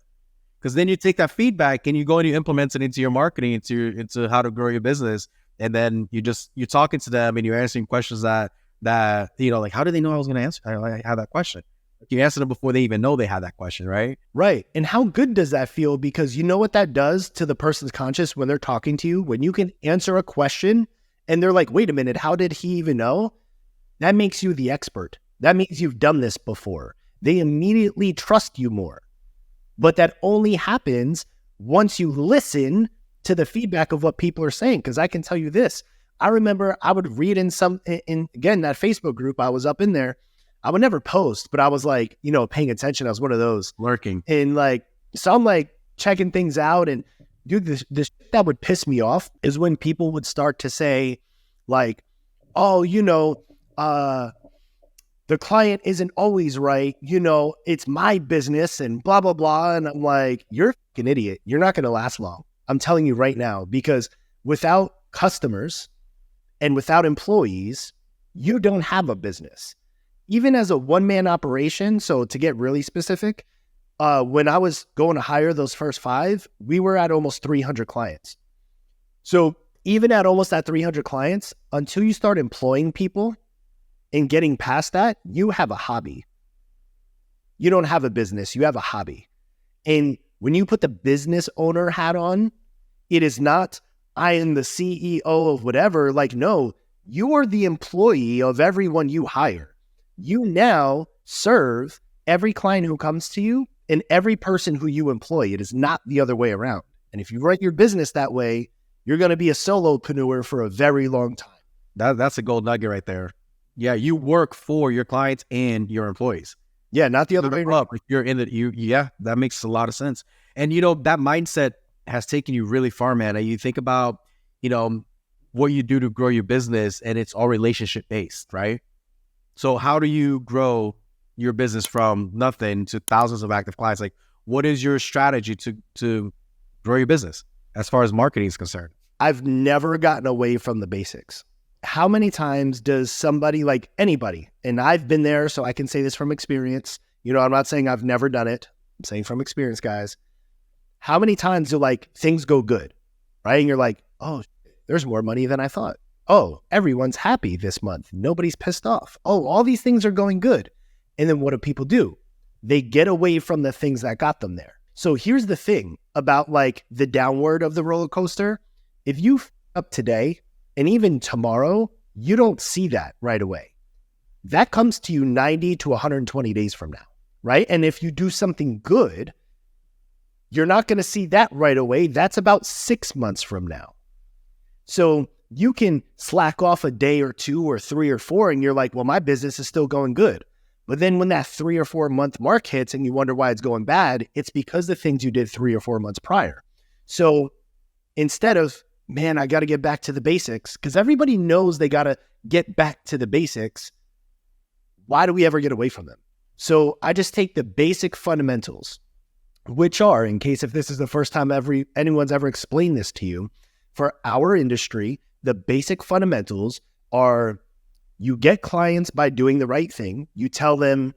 Because then you take that feedback and you go and you implement it into your marketing, into how to grow your business. And then you're talking to them and you're answering questions that like, how did they know I was going to answer? I have that question. You answer them before they even know they had that question, right? Right. And how good does that feel? Because you know what that does to the person's conscious when they're talking to you? When you can answer a question and they're like, wait a minute, how did he even know? That makes you the expert. That means you've done this before. They immediately trust you more. But that only happens once you listen to the feedback of what people are saying. Because I can tell you this. I remember I would read in that Facebook group, I was up in there. I would never post, but I was like, paying attention. I was one of those. Lurking. And so I'm like checking things out. And dude, this that would piss me off is when people would start to say like, oh, the client isn't always right. It's my business and blah, blah, blah. And I'm like, you're an idiot. You're not going to last long. I'm telling you right now, because without customers and without employees, you don't have a business. Even as a one-man operation, so to get really specific, when I was going to hire those first 5, we were at almost 300 clients. So even at almost at 300 clients, until you start employing people and getting past that, you have a hobby. You don't have a business, you have a hobby. And when you put the business owner hat on, it is not, I am the CEO of whatever. Like, no, you are the employee of everyone you hire. You now serve every client who comes to you and every person who you employ. It is not the other way around. And if you run your business that way, you're going to be a solopreneur for a very long time. That's a gold nugget right there. Yeah, you work for your clients and your employees. Yeah, not the other way around. You're in that makes a lot of sense. And that mindset has taken you really far, man. And you think about, what you do to grow your business, and it's all relationship based, right? So how do you grow your business from nothing to thousands of active clients? Like, what is your strategy to grow your business as far as marketing is concerned? I've never gotten away from the basics. How many times does somebody, like anybody, and I've been there, so I can say this from experience. I'm not saying I've never done it. I'm saying from experience, guys. How many times do things go good, right? And you're like, oh, there's more money than I thought. Oh, everyone's happy this month. Nobody's pissed off. Oh, all these things are going good. And then what do people do? They get away from the things that got them there. So here's the thing about the downward of the roller coaster. If you f up today and even tomorrow, you don't see that right away. That comes to you 90 to 120 days from now, right? And if you do something good, you're not going to see that right away. That's about 6 months from now. So you can slack off a day or 2 or 3 or 4 and you're like, well, my business is still going good. But then when that 3 or 4 month mark hits and you wonder why it's going bad, it's because the things you did 3 or 4 months prior. So instead of, man, I got to get back to the basics, because everybody knows they got to get back to the basics. Why do we ever get away from them? So I just take the basic fundamentals, which are, in case if this is the first time anyone's ever explained this to you, for our industry, the basic fundamentals are: you get clients by doing the right thing. You tell them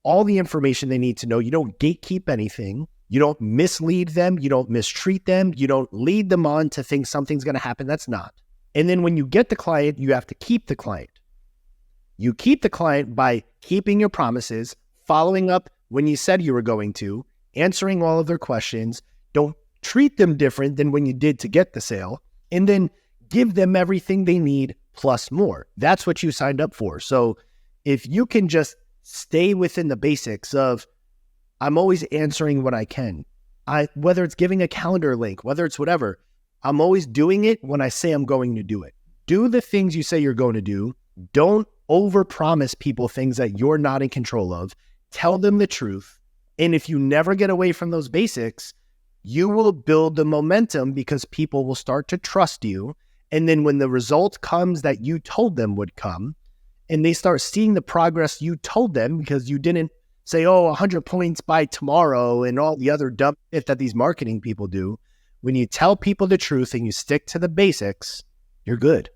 all the information they need to know. You don't gatekeep anything. You don't mislead them. You don't mistreat them. You don't lead them on to think something's going to happen that's not. And then when you get the client, you have to keep the client. You keep the client by keeping your promises, following up when you said you were going to, answering all of their questions. Don't treat them different than when you did to get the sale, and then give them everything they need plus more. That's what you signed up for. So if you can just stay within the basics of, I'm always answering what I can, whether it's giving a calendar link, whether it's whatever, I'm always doing it when I say I'm going to do it. Do the things you say you're going to do. Don't overpromise people things that you're not in control of. Tell them the truth. And if you never get away from those basics, you will build the momentum, because people will start to trust you. And then when the result comes that you told them would come, and they start seeing the progress you told them because you didn't say, 100 points by tomorrow and all the other dumb shit that these marketing people do. When you tell people the truth and you stick to the basics, you're good.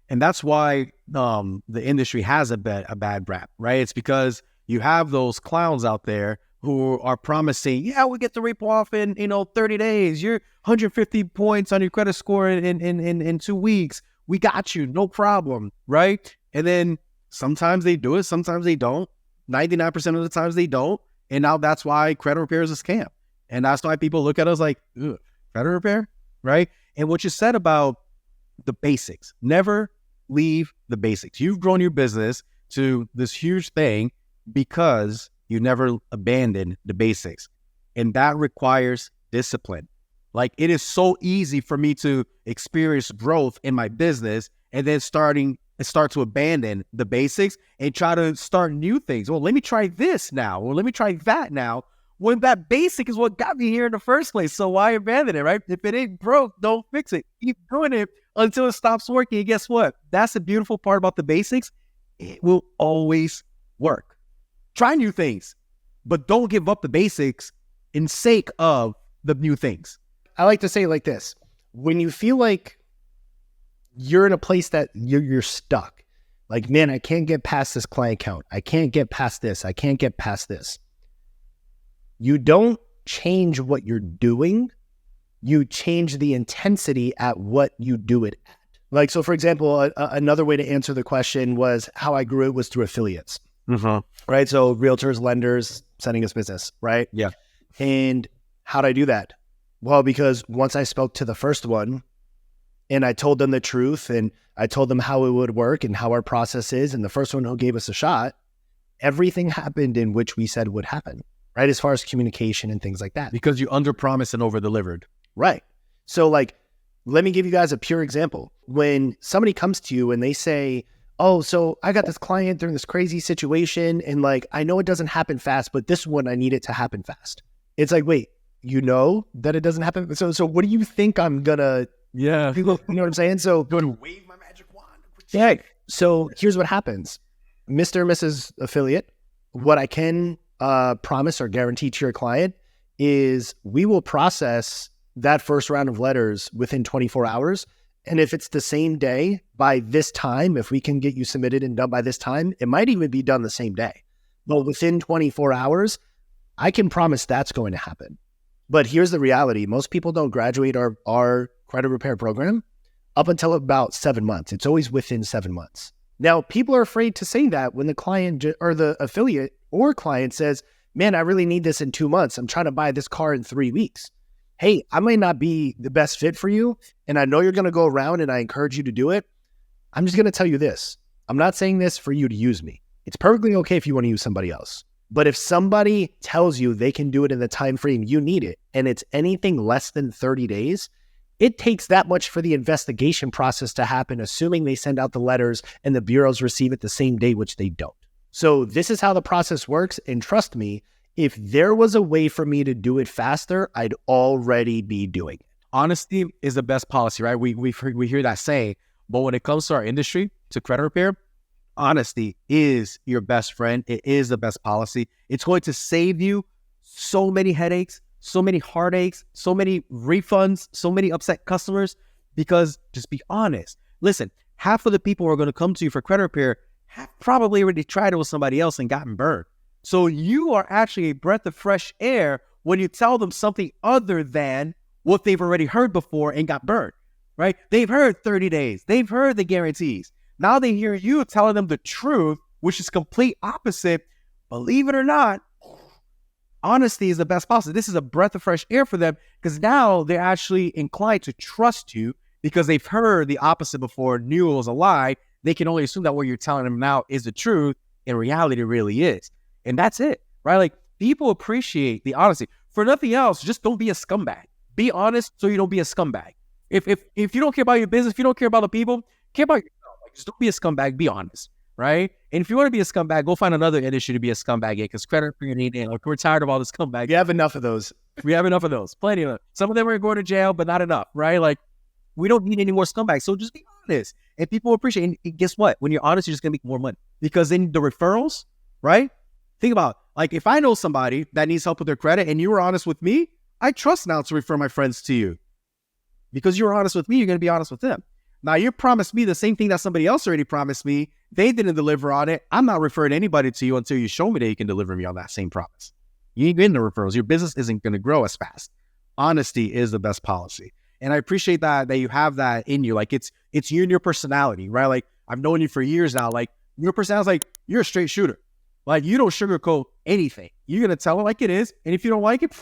And that's why the industry has a bad rap, right? It's because you have those clowns out there who are promising, we get the repo off in 30 days. You're 150 points on your credit score in 2 weeks. We got you, no problem, right? And then sometimes they do it, sometimes they don't. 99% of the times they don't. And now that's why credit repair is a scam. And that's why people look at us like, credit repair, right? And what you said about the basics, never leave the basics. You've grown your business to this huge thing because you never abandon the basics. And that requires discipline. Like, it is so easy for me to experience growth in my business and then start to abandon the basics and try to start new things. Well, let me try this now, or let me try that now, when that basic is what got me here in the first place. So why abandon it, right? If it ain't broke, don't fix it. Keep doing it until it stops working. And guess what? That's the beautiful part about the basics. It will always work. Try new things, but don't give up the basics in sake of the new things. I like to say it like this. When you feel like you're in a place that you're stuck, like, man, I can't get past this client count. I can't get past this. I can't get past this. You don't change what you're doing. You change the intensity at what you do it at. Like, so for example, another way to answer the question was how I grew it was through affiliates, right? So realtors, lenders, sending us business, right? Yeah. And how'd I do that? Well, because once I spoke to the first one and I told them the truth and I told them how it would work and how our process is, and the first one who gave us a shot, everything happened in which we said would happen, right? As far as communication and things like that. Because you underpromised and over-delivered. Right. So like, let me give you guys a pure example. When somebody comes to you and they say, so I got this client during this crazy situation and like, I know it doesn't happen fast, but this one, I need it to happen fast. It's like, wait, you know that it doesn't happen. So what do you think I'm gonna, you know what I'm saying? So Go and wave my magic wand. yeah. So here's what happens. Mr. and Mrs. Affiliate, what I can promise or guarantee to your client is we will process that first round of letters within 24 hours. And if it's the same day by this time, if we can get you submitted and done by this time, it might even be done the same day. But within 24 hours, I can promise that's going to happen. But here's the reality. Most people don't graduate our credit repair program up until about 7 months. It's always within 7 months. Now, people are afraid to say that when the client or the affiliate or client says, man, I really need this in 2 months. I'm trying to buy this car in 3 weeks. Hey, I might not be the best fit for you, and I know you're going to go around and I encourage you to do it. I'm just going to tell you this. I'm not saying this for you to use me. It's perfectly okay if you want to use somebody else. But if somebody tells you they can do it in the time frame you need it, and it's anything less than 30 days, it takes that much for the investigation process to happen, assuming they send out the letters and the bureaus receive it the same day, which they don't. So this is how the process works. And trust me, if there was a way for me to do it faster, I'd already be doing it. Honesty is the best policy, right? We hear that saying, but when it comes to our industry, to credit repair, honesty is your best friend. It is the best policy. It's going to save you so many headaches, so many heartaches, so many refunds, so many upset customers, because just be honest. Listen, half of the people who are going to come to you for credit repair have probably already tried it with somebody else and gotten burned. So you are actually a breath of fresh air when you tell them something other than what they've already heard before and got burned, right? They've heard 30 days. They've heard the guarantees. Now they hear you telling them the truth, which is complete opposite. Believe it or not, honesty is the best policy. This is a breath of fresh air for them because now they're actually inclined to trust you because they've heard the opposite before, knew it was a lie. They can only assume that what you're telling them now is the truth. In reality, it really is. And that's it, right? Like, people appreciate the honesty. For nothing else, just don't be a scumbag. Be honest so you don't be a scumbag. If you don't care about your business, if you don't care about the people, care about yourself. Like, just don't be a scumbag. Be honest, right? And if you want to be a scumbag, go find another industry to be a scumbag in, because credit repair ain't in. Like, we're tired of all this scumbag. You have enough of those. We have enough of those. Plenty of them. Some of them are going to jail, but not enough, right? Like, We don't need any more scumbags. So just be honest. And people appreciate it. And guess what? When you're honest, you're just going to make more money. Because then the referrals, right? Think about, like, if I know somebody that needs help with their credit and you were honest with me, I trust now to refer my friends to you. Because you were honest with me, you're going to be honest with them. Now, you promised me the same thing that somebody else already promised me. They didn't deliver on it. I'm not referring anybody to you until you show me that you can deliver me on that same promise. You ain't getting the referrals. Your business isn't going to grow as fast. Honesty is the best policy. And I appreciate that you have that in you. Like, it's you and your personality, right? Like, I've known you for years now. Like, your personality is like, you're a straight shooter. Like, you don't sugarcoat anything. You're going to tell it like it is. And if you don't like it,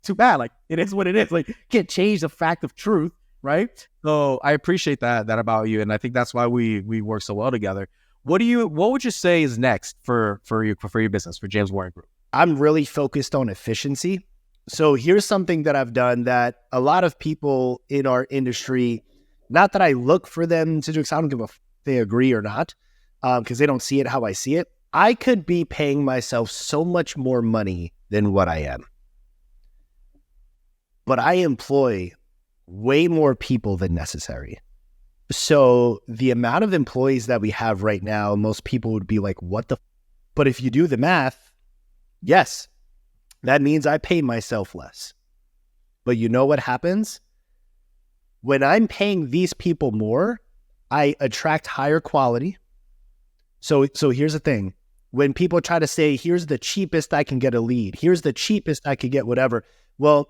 too bad. Like, it is what it is. Like, you can't change the fact of truth, right? So I appreciate that about you. And I think that's why we work so well together. What would you say is next for your business, for James Warren Group? I'm really focused on efficiency. So here's something that I've done that a lot of people in our industry, not that I look for them to do, because I don't give a if they agree or not, because they don't see it how I see it. I could be paying myself so much more money than what I am. But I employ way more people than necessary. So the amount of employees that we have right now, most people would be like, what the? But if you do the math, yes, that means I pay myself less. But you know what happens? When I'm paying these people more, I attract higher quality. So here's the thing. When people try to say, here's the cheapest I can get a lead, here's the cheapest I could get whatever. Well,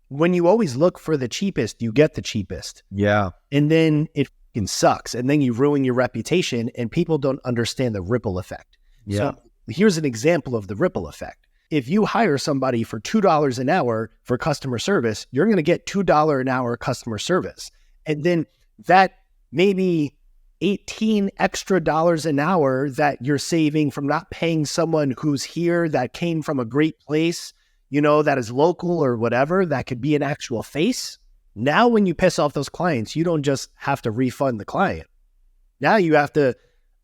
when you always look for the cheapest, you get the cheapest. Yeah. And then it fucking sucks. And then you ruin your reputation and people don't understand the ripple effect. Yeah. So here's an example of the ripple effect. If you hire somebody for $2 an hour for customer service, you're going to get $2 an hour customer service. And then that maybe $18 extra an hour that you're saving from not paying someone who's here that came from a great place, you know, that is local or whatever, that could be an actual face. Now, when you piss off those clients, you don't just have to refund the client. Now you have to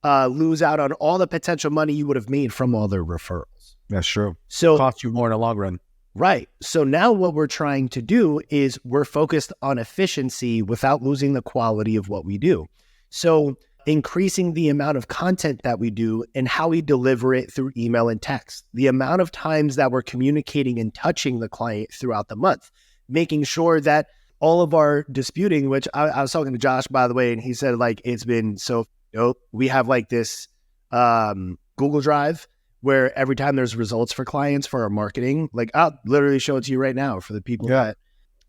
lose out on all the potential money you would have made from all their referrals. That's true. So cost you more in the long run. Right. So now what we're trying to do is we're focused on efficiency without losing the quality of what we do. So increasing the amount of content that we do and how we deliver it through email and text, the amount of times that we're communicating and touching the client throughout the month, making sure that all of our disputing, which I was talking to Josh, by the way, and he said, like, it's been so dope. We have like this Google Drive where every time there's results for clients for our marketing, like I'll literally show it to you right now for the people that.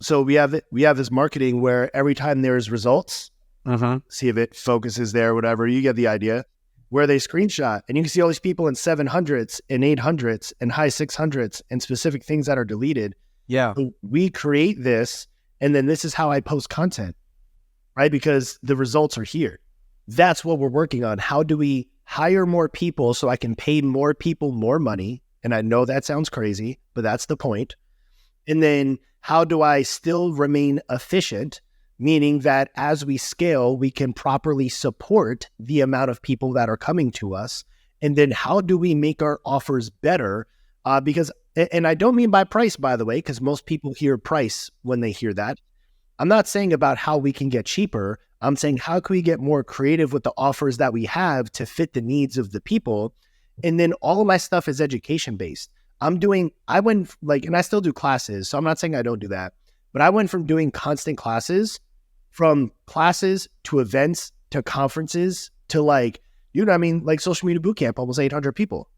So we have this marketing where every time there's results, see if it focuses there, whatever, you get the idea, where they screenshot and you can see all these people in 700s and 800s and high 600s and specific things that are deleted. Yeah. So we create this and then this is how I post content, right? Because the results are here. That's what we're working on. How do we hire more people so I can pay more people more money? And I know that sounds crazy, but that's the point. And then how do I still remain efficient? Meaning that as we scale, we can properly support the amount of people that are coming to us. And then how do we make our offers better? Because, and I don't mean by price, by the way, because most people hear price when they hear that. I'm not saying about how we can get cheaper. I'm saying how can we get more creative with the offers that we have to fit the needs of the people? And then all of my stuff is education based. I went like, and I still do classes. So I'm not saying I don't do that, but I went from doing constant classes, from classes to events to conferences to like, you know what I mean? Like Social Media Bootcamp, almost 800 people.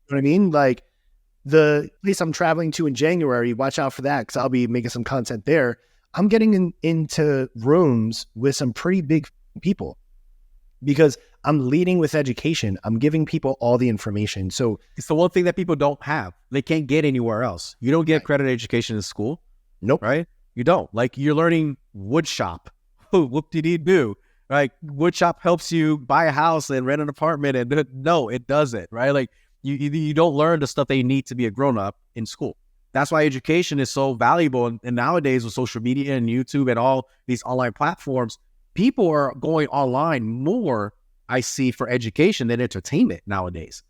You know what I mean? Like the place I'm traveling to in January, watch out for that because I'll be making some content there. I'm getting into rooms with some pretty big people because I'm leading with education. I'm giving people all the information. So it's the one thing that people don't have. They can't get anywhere else. You don't get accredited education in school. Nope. Right? You don't. Like you're learning wood shop. Whoop-de-dee-doo. Like wood shop helps you buy a house and rent an apartment. And no, it doesn't. Right? Like you don't learn the stuff that you need to be a grown-up in school. That's why education is so valuable. And nowadays with social media and YouTube and all these online platforms, people are going online more, I see, for education than entertainment nowadays,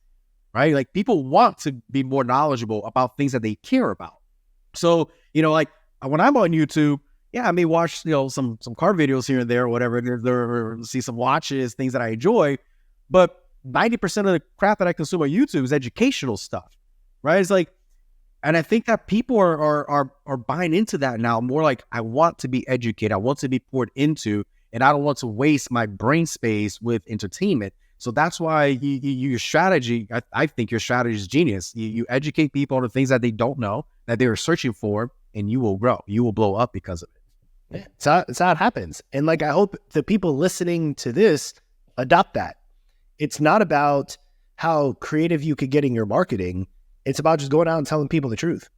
right? Like people want to be more knowledgeable about things that they care about. So, you know, like when I'm on YouTube, yeah, I may watch, some car videos here and there or whatever, or see some watches, things that I enjoy, but 90% of the crap that I consume on YouTube is educational stuff, right? It's like, and I think that people are buying into that now, more like, I want to be educated, I want to be poured into, and I don't want to waste my brain space with entertainment. So that's why your strategy, I think your strategy is genius. You educate people on the things that they don't know, that they were searching for, and you will grow. You will blow up because of it. Yeah, it's how it happens. And like, I hope the people listening to this adopt that. It's not about how creative you could get in your marketing. It's about just going out and telling people the truth.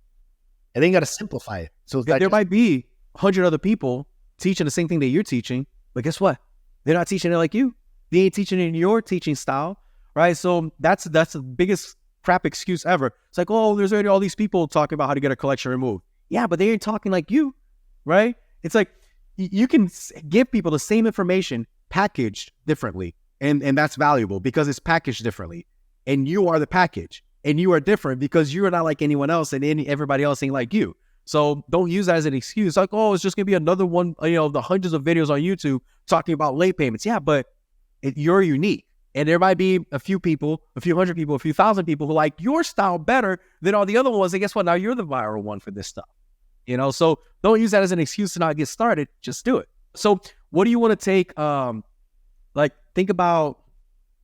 And then you got to simplify it. So there might be 100 other people teaching the same thing that you're teaching, but guess what? They're not teaching it like you. They ain't teaching it in your teaching style, right? So that's the biggest crap excuse ever. It's like, oh, there's already all these people talking about how to get a collection removed. Yeah, but they ain't talking like you, right? It's like, you can give people the same information packaged differently. And that's valuable because it's packaged differently. And you are the package. And you are different because you are not like anyone else, and everybody else ain't like you. So don't use that as an excuse. Like, oh, it's just going to be another one, the hundreds of videos on YouTube talking about late payments. Yeah, but you're unique. And there might be a few people, a few hundred people, a few thousand people who like your style better than all the other ones. And guess what? Now you're the viral one for this stuff. So don't use that as an excuse to not get started. Just do it. So what do you want to take? Think about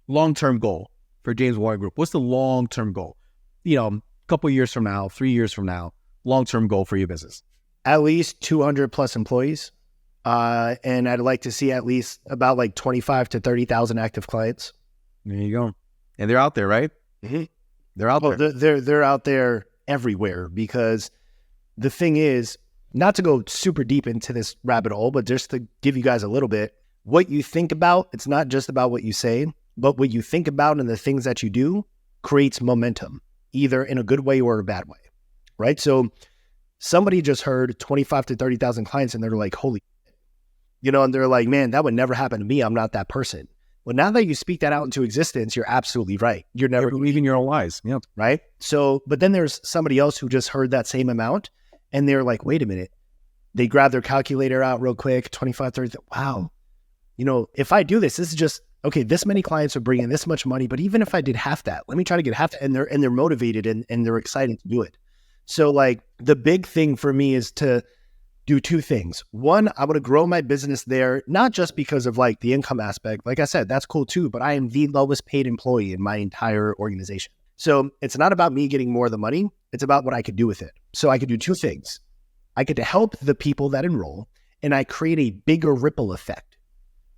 long-term goal for James Warren Group. What's the long-term goal? A couple of years from now, 3 years from now, long-term goal for your business. At least 200 plus employees. And I'd like to see at least about like 25 to 30,000 active clients. There you go. And they're out there, right? Mm-hmm. They're out there. They're out there everywhere, because the thing is, not to go super deep into this rabbit hole, but just to give you guys a little bit, what you think about, it's not just about what you say, but what you think about and the things that you do creates momentum, either in a good way or a bad way, right? So somebody just heard 25 to 30,000 clients and they're like, holy, and they're like, man, that would never happen to me. I'm not that person. Well, now that you speak that out into existence, you're absolutely right. You're never believing your own lies. Yeah. Right. So, but then there's somebody else who just heard that same amount and they're like, wait a minute. They grab their calculator out real quick, 25, 30. Wow. If I do this is just, okay, this many clients are bringing this much money, but even if I did half that, let me try to get half that. And they're motivated and they're excited to do it. So like, the big thing for me is to do two things. One, I want to grow my business there, not just because of like the income aspect. Like I said, that's cool too, but I am the lowest paid employee in my entire organization. So it's not about me getting more of the money. It's about what I could do with it. So I could do two things. I get to help the people that enroll, and I create a bigger ripple effect,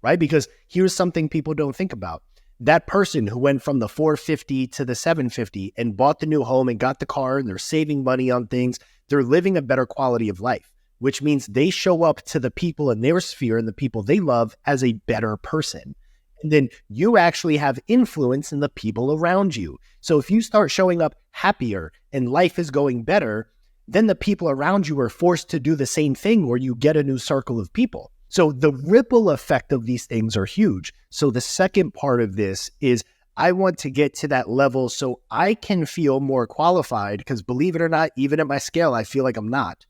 right? Because here's something people don't think about. That person who went from the 450 to the 750 and bought the new home and got the car, and they're saving money on things, they're living a better quality of life, which means they show up to the people in their sphere and the people they love as a better person. And then you actually have influence in the people around you. So if you start showing up happier and life is going better, then the people around you are forced to do the same thing, or you get a new circle of people. So the ripple effect of these things are huge. So the second part of this is I want to get to that level so I can feel more qualified, because believe it or not, even at my scale, I feel like I'm not.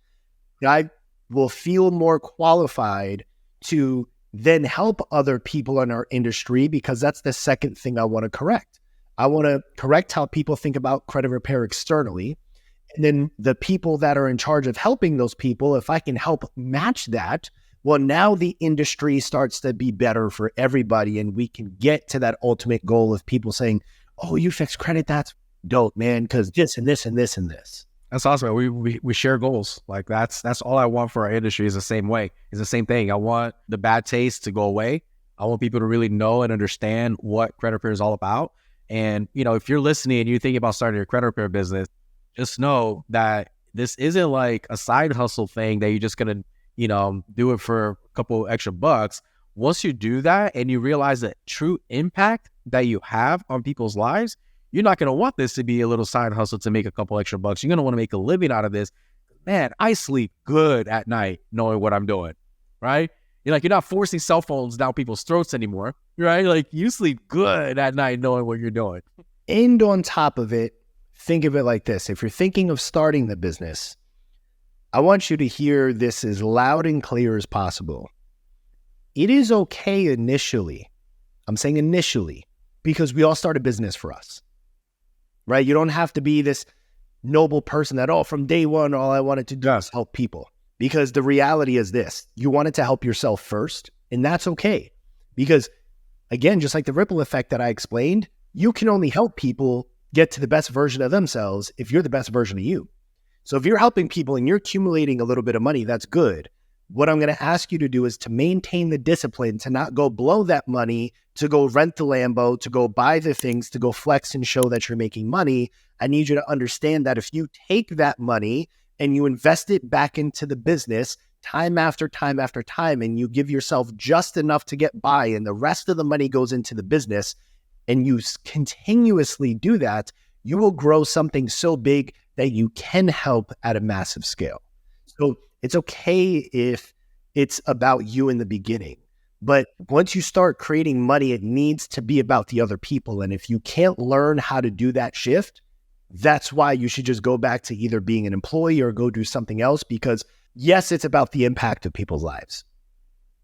I will feel more qualified to then help other people in our industry, because that's the second thing I want to correct. I want to correct how people think about credit repair externally. And then the people that are in charge of helping those people, if I can help match that, well, now the industry starts to be better for everybody, and we can get to that ultimate goal of people saying, oh, you fix credit? That's dope, man, because this and this and this and this. That's awesome. We share goals. Like that's all I want for our industry is the same way. It's the same thing. I want the bad taste to go away. I want people to really know and understand what credit repair is all about. And, if you're listening and you're thinking about starting a credit repair business, just know that this isn't like a side hustle thing that you're just going to, do it for a couple extra bucks. Once you do that and you realize the true impact that you have on people's lives, you're not going to want this to be a little side hustle to make a couple extra bucks. You're going to want to make a living out of this. Man, I sleep good at night knowing what I'm doing, right? You're not forcing cell phones down people's throats anymore, right? Like, you sleep good at night knowing what you're doing. And on top of it, think of it like this. If you're thinking of starting the business, I want you to hear this as loud and clear as possible. It is okay initially. I'm saying initially, because we all start a business for us, right? You don't have to be this noble person at all. From day one, all I wanted to do is help people. Because the reality is this, you wanted to help yourself first, and that's okay. Because again, just like the ripple effect that I explained, you can only help people get to the best version of themselves if you're the best version of you. So if you're helping people and you're accumulating a little bit of money, that's good. What I'm going to ask you to do is to maintain the discipline, to not go blow that money, to go rent the Lambo, to go buy the things, to go flex and show that you're making money. I need you to understand that if you take that money and you invest it back into the business time after time after time, and you give yourself just enough to get by, and the rest of the money goes into the business, and you continuously do that, you will grow something so big that you can help at a massive scale. So it's okay if it's about you in the beginning, but once you start creating money, it needs to be about the other people. And if you can't learn how to do that shift, that's why you should just go back to either being an employee or go do something else. Because yes, it's about the impact of people's lives,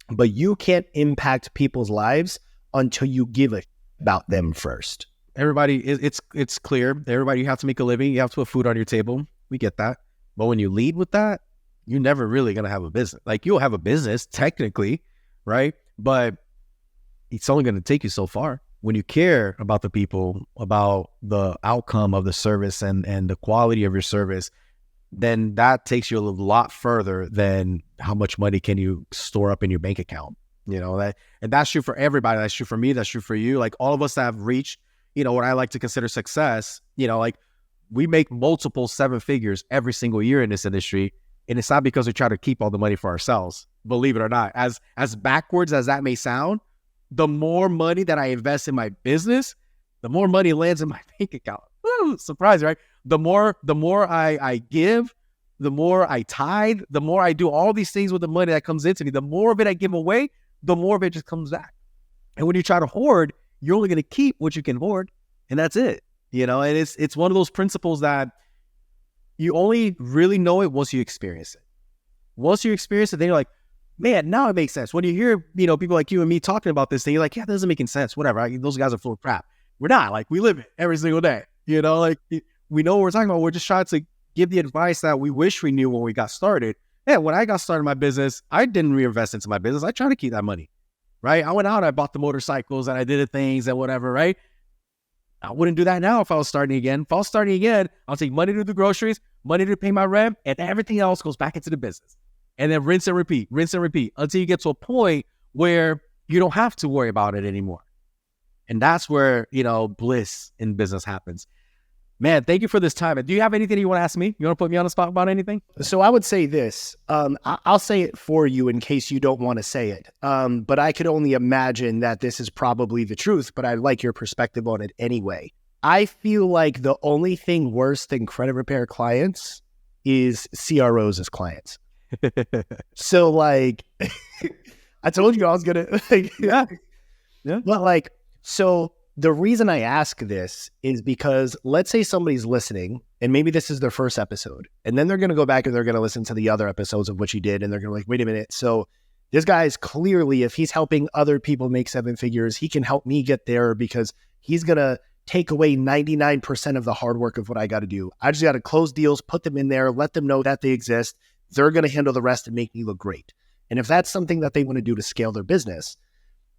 but you can't impact people's lives until you give a about them first. Everybody, it's clear. Everybody, you have to make a living. You have to put food on your table. We get that. But when you lead with that, you're never really going to have a business. Like, you'll have a business technically, right? But it's only going to take you so far. When you care about the people, about the outcome of the service and the quality of your service, then that takes you a lot further than how much money can you store up in your bank account. You know, and that's true for everybody. That's true for me. That's true for you. Like, all of us that have reached, you know, what I like to consider success, you know, like, we make multiple 7 figures every single year in this industry. And it's not because we try to keep all the money for ourselves, believe it or not. As backwards as that may sound, the more money that I invest in my business, the more money lands in my bank account. Woo, surprise, right? The more I give, the more I tithe, the more I do all these things with the money that comes into me, the more of it I give away, the more of it just comes back. And when you try to hoard, you're only going to keep what you can hoard, and that's it. You know, and it's one of those principles that you only really know it once you experience it. Once you experience it, then you're like, man, now it makes sense. When you hear, you know, people like you and me talking about this thing, you're like, yeah, that doesn't make any sense. Whatever. Those guys are full of crap. We're not. Like, we live it every single day. You know, like, we know what we're talking about. We're just trying to give the advice that we wish we knew when we got started. Yeah, when I got started in my business, I didn't reinvest into my business. I tried to keep that money, right? I went out and I bought the motorcycles and I did the things and whatever, right? I wouldn't do that now if I was starting again. If I was starting again, I'll take money to the groceries, money to pay my rent, and everything else goes back into the business. And then rinse and repeat until you get to a point where you don't have to worry about it anymore. And that's where, you know, bliss in business happens. Man, thank you for this time. Do you have anything you want to ask me? You want to put me on the spot about anything? So I would say this. I'll say it for you in case you don't want to say it. But I could only imagine that this is probably the truth, but I like your perspective on it anyway. I feel like the only thing worse than credit repair clients is CROs as clients. So, like, I told you I was going to, like, yeah. But, like, so the reason I ask this is because let's say somebody's listening and maybe this is their first episode, and then they're going to go back and they're going to listen to the other episodes of what you did. And they're going to be like, wait a minute. So this guy is clearly, if he's helping other people make 7 figures, he can help me get there because he's going to take away 99% of the hard work of what I got to do. I just got to close deals, put them in there, let them know that they exist. They're going to handle the rest and make me look great. And if that's something that they want to do to scale their business,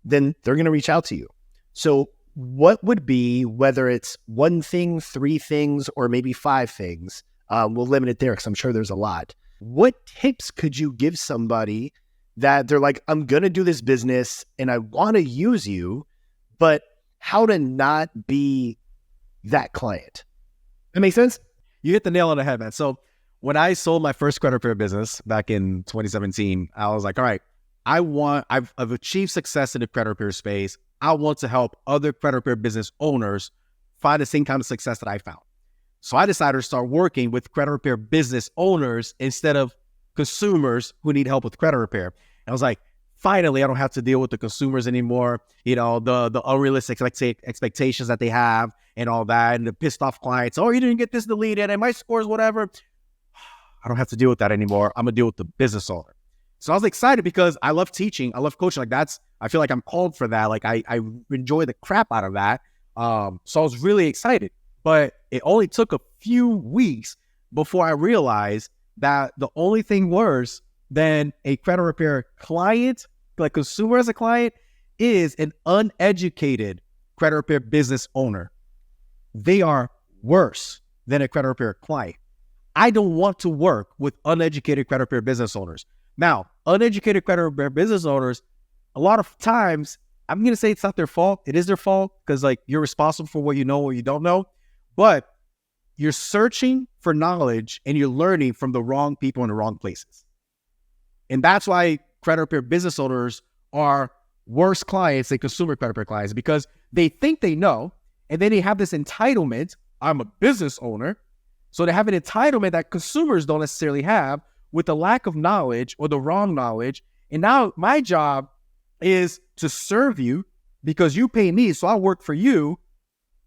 then they're going to reach out to you. So what would be, whether it's 1 thing, 3 things, or maybe 5 things, we'll limit it there because I'm sure there's a lot. What tips could you give somebody that they're like, I'm going to do this business and I want to use you, but how to not be that client? That makes sense? You hit the nail on the head, man. So when I sold my first credit repair business back in 2017, I was like, all right, I've achieved success in the credit repair space. I want to help other credit repair business owners find the same kind of success that I found. So I decided to start working with credit repair business owners instead of consumers who need help with credit repair. And I was like, finally, I don't have to deal with the consumers anymore. You know, the unrealistic expectations that they have and all that, and the pissed off clients. Oh, you didn't get this deleted and my scores, whatever. I don't have to deal with that anymore. I'm gonna deal with the business owner. So I was excited because I love teaching. I love coaching. Like I feel like I'm called for that. Like I enjoy the crap out of that. So I was really excited, but it only took a few weeks before I realized that the only thing worse than a credit repair client, like consumer as a client, is an uneducated credit repair business owner. They are worse than a credit repair client. I don't want to work with uneducated credit repair business owners. Now, uneducated credit repair business owners, a lot of times, I'm going to say it's not their fault. It is their fault because like you're responsible for what you know, what you don't know, but you're searching for knowledge and you're learning from the wrong people in the wrong places. And that's why credit repair business owners are worse clients than consumer credit repair clients, because they think they know, and then they have this entitlement. I'm a business owner. So they have an entitlement that consumers don't necessarily have with the lack of knowledge or the wrong knowledge. And now my job is to serve you because you pay me. So I work for you,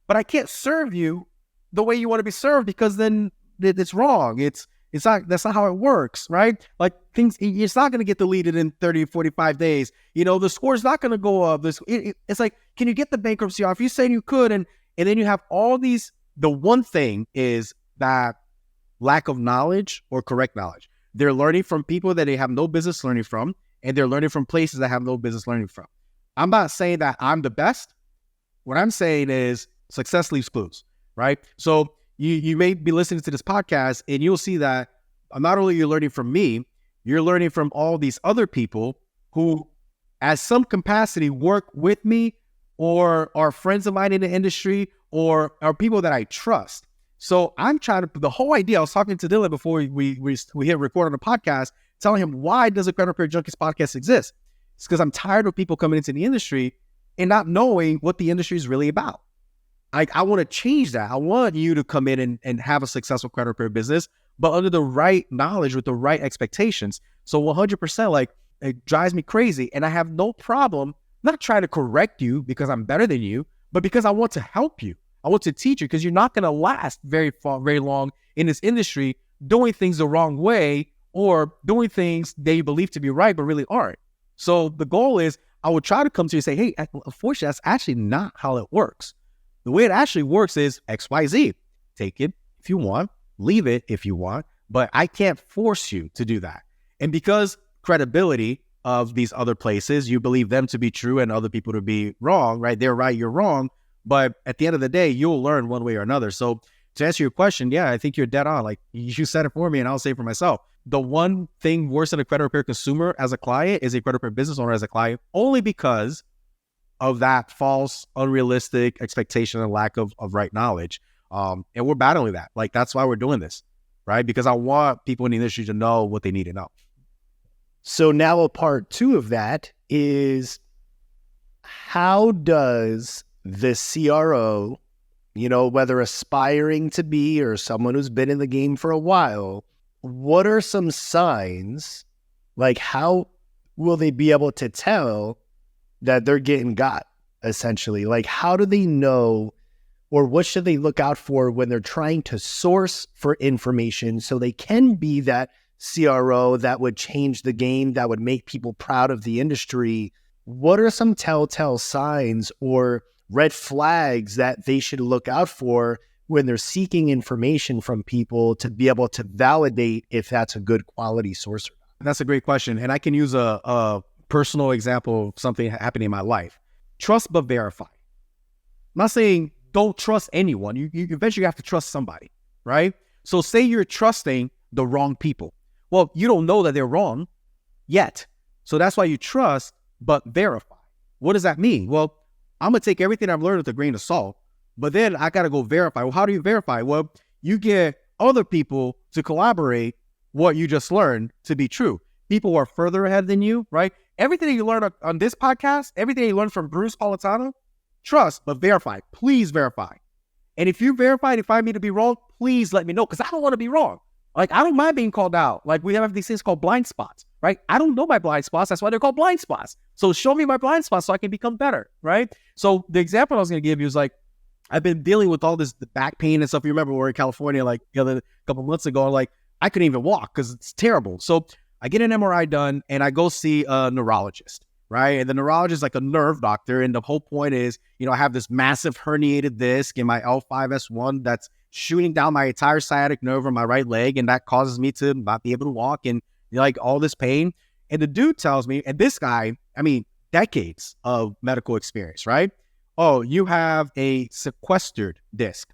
but I can't serve you the way you want to be served because then it's wrong. That's not how it works, right? Like it's not going to get deleted in 30, 45 days. The score's not going to go up. It's like, can you get the bankruptcy off? You said you could. And then you have all these, the one thing is that lack of knowledge or correct knowledge. They're learning from people that they have no business learning from, and they're learning from places that have no business learning from. I'm not saying that I'm the best. What I'm saying is success leaves clues, right? So you may be listening to this podcast and you'll see that not only you're learning from me, you're learning from all these other people who, at some capacity, work with me or are friends of mine in the industry or are people that I trust. So I'm trying to, the whole idea, I was talking to Dylan before we hit record on the podcast, telling him, why does the Credit Repair Junkies podcast exist? It's because I'm tired of people coming into the industry and not knowing what the industry is really about. I want to change that. I want you to come in and have a successful credit repair business, but under the right knowledge with the right expectations. So 100%, like, it drives me crazy. And I have no problem not trying to correct you because I'm better than you, but because I want to help you. I want to teach you because you're not going to last very long in this industry doing things the wrong way or doing things they believe to be right, but really aren't. So the goal is I would try to come to you and say, hey, unfortunately, that's actually not how it works. The way it actually works is X, Y, Z. Take it if you want, leave it if you want, but I can't force you to do that. And because credibility of these other places, you believe them to be true and other people to be wrong, right? They're right, you're wrong. But at the end of the day, you'll learn one way or another. So to answer your question, yeah, I think you're dead on. Like, you said it for me and I'll say it for myself. The one thing worse than a credit repair consumer as a client is a credit repair business owner as a client, only because of that false, unrealistic expectation and lack of right knowledge. And we're battling that. Like, that's why we're doing this, right? Because I want people in the industry to know what they need to know. So now a part two of that is, how does the CRO, whether aspiring to be or someone who's been in the game for a while, what are some signs, like how will they be able to tell that they're getting got, essentially? Like, how do they know, or what should they look out for when they're trying to source for information so they can be that CRO that would change the game, that would make people proud of the industry? What are some telltale signs or red flags that they should look out for when they're seeking information from people to be able to validate if that's a good quality source or not? That's a great question. And I can use a personal example of something happening in my life. Trust but verify. I'm not saying don't trust anyone. You eventually have to trust somebody, right? So say you're trusting the wrong people. Well, you don't know that they're wrong yet. So that's why you trust but verify. What does that mean? Well, I'm going to take everything I've learned with a grain of salt, but then I got to go verify. Well, how do you verify? Well, you get other people to collaborate what you just learned to be true. People who are further ahead than you, right? Everything that you learn on this podcast, everything you learn from Bruce Politano, trust but verify. Please verify. And if you verify and find me to be wrong, please let me know, because I don't want to be wrong. Like, I don't mind being called out. Like, we have these things called blind spots, right? I don't know my blind spots. That's why they're called blind spots. So show me my blind spots so I can become better, right? So the example I was going to give you is, like, I've been dealing with all this back pain and stuff. You remember we were in California like the other couple months ago. Like, I couldn't even walk because it's terrible. So I get an MRI done and I go see a neurologist, right? And the neurologist is like a nerve doctor. And the whole point is, I have this massive herniated disc in my L5S1 that's shooting down my entire sciatic nerve on my right leg. And that causes me to not be able to walk and like all this pain. And the dude tells me, and this guy, decades of medical experience, right? Oh, you have a sequestered disc,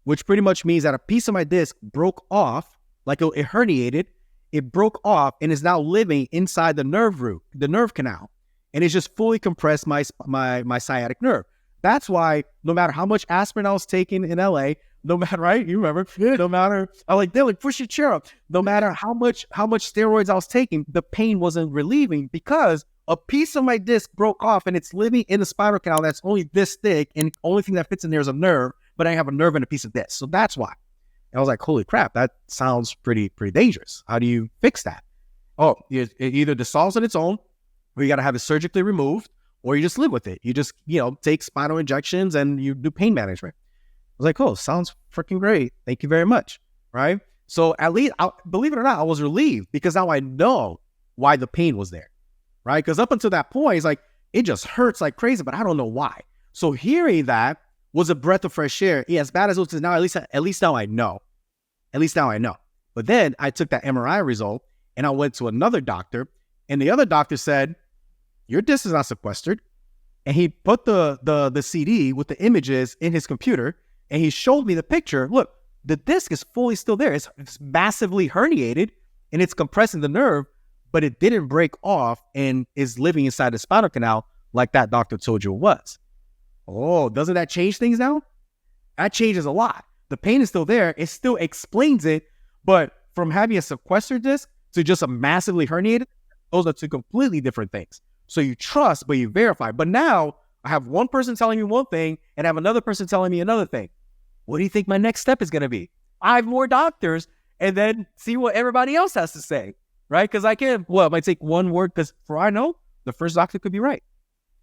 which pretty much means that a piece of my disc broke off, like it herniated, it broke off and is now living inside the nerve root, the nerve canal, and it's just fully compressed my sciatic nerve. That's why no matter how much aspirin I was taking in LA, no matter, right? You remember, no matter, I like, Dylan, push your chair up. No matter how much steroids I was taking, the pain wasn't relieving because a piece of my disc broke off and it's living in the spinal canal that's only this thick, and the only thing that fits in there is a nerve, but I have a nerve and a piece of disc. So that's why. And I was like, holy crap, that sounds pretty dangerous. How do you fix that? Oh, it either dissolves on its own, or you got to have it surgically removed, or you just live with it. You just, take spinal injections and you do pain management. I was like, oh, sounds freaking great. Thank you very much. Right? So at least, believe it or not, I was relieved because now I know why the pain was there. Right? Because up until that point, it's like, it just hurts like crazy, but I don't know why. So hearing that was a breath of fresh air. Yeah, as bad as it was now, at least now I know. At least now I know. But then I took that MRI result and I went to another doctor, and the other doctor said, your disc is not sequestered. And he put the CD with the images in his computer, and he showed me the picture. Look, the disc is fully still there. It's massively herniated and it's compressing the nerve, but it didn't break off and is living inside the spinal canal like that doctor told you it was. Oh, doesn't that change things now? That changes a lot. The pain is still there. It still explains it, but from having a sequestered disc to just a massively herniated, those are two completely different things. So you trust, but you verify. But now I have one person telling me one thing and I have another person telling me another thing. What do you think my next step is going to be? 5 more doctors and then see what everybody else has to say, right? Because it might take one word, because for all I know, the first doctor could be right.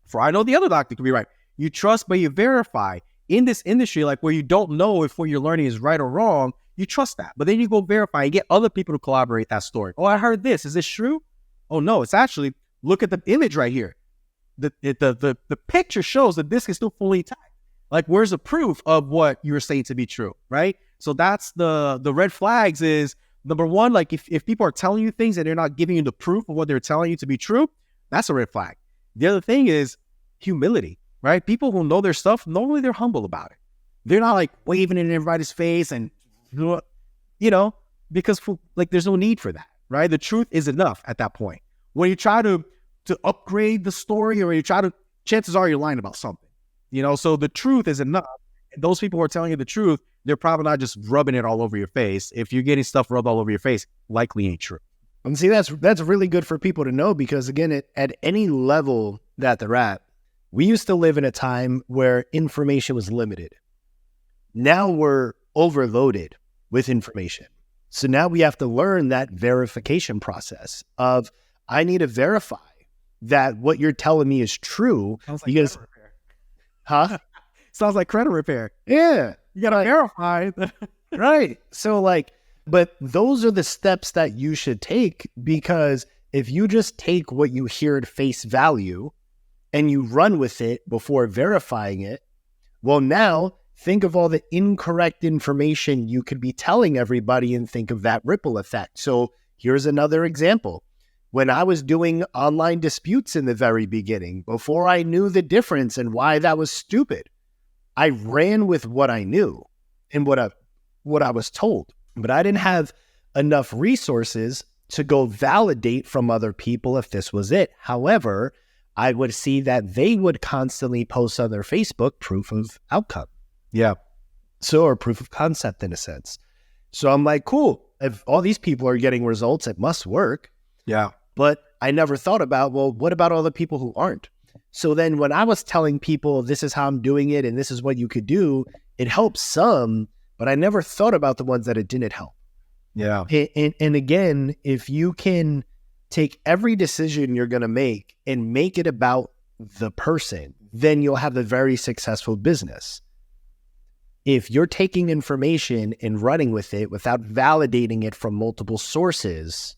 For all I know, the other doctor could be right. You trust, but you verify. In this industry, like where you don't know if what you're learning is right or wrong, you trust that. But then you go verify and get other people to corroborate that story. Oh, I heard this. Is this true? Oh, no, it's actually, look at the image right here. The picture shows the disc is still fully intact. Like, where's the proof of what you were saying to be true, right? So that's the red flags is, number one, like if people are telling you things and they're not giving you the proof of what they're telling you to be true, that's a red flag. The other thing is humility, right? People who know their stuff, normally they're humble about it. They're not like waving it in everybody's face and, because there's no need for that, right? The truth is enough at that point. When you try to upgrade the story, or chances are you're lying about something, so the truth is enough. And those people who are telling you the truth, they're probably not just rubbing it all over your face. If you're getting stuff rubbed all over your face, likely ain't true. And see, that's really good for people to know, because again, at any level that they're at, we used to live in a time where information was limited. Now we're overloaded with information. So now we have to learn that verification process of, I need to verify that what you're telling me is true. Sounds like credit repair. Huh? Sounds like credit repair. Yeah. You got to verify. Right. So but those are the steps that you should take, because if you just take what you hear at face value and you run with it before verifying it, well, now think of all the incorrect information you could be telling everybody and think of that ripple effect. So here's another example. When I was doing online disputes in the very beginning, before I knew the difference and why that was stupid, I ran with what I knew and what I was told. But I didn't have enough resources to go validate from other people if this was it. However, I would see that they would constantly post on their Facebook proof of outcome. Yeah. So, or proof of concept in a sense. So I'm like, cool. If all these people are getting results, it must work. Yeah. But I never thought about, well, what about all the people who aren't? So then when I was telling people, this is how I'm doing it and this is what you could do, it helps some, but I never thought about the ones that it didn't help. Yeah. And again, if you can take every decision you're going to make and make it about the person, then you'll have a very successful business. if you're taking information and running with it without validating it from multiple sources,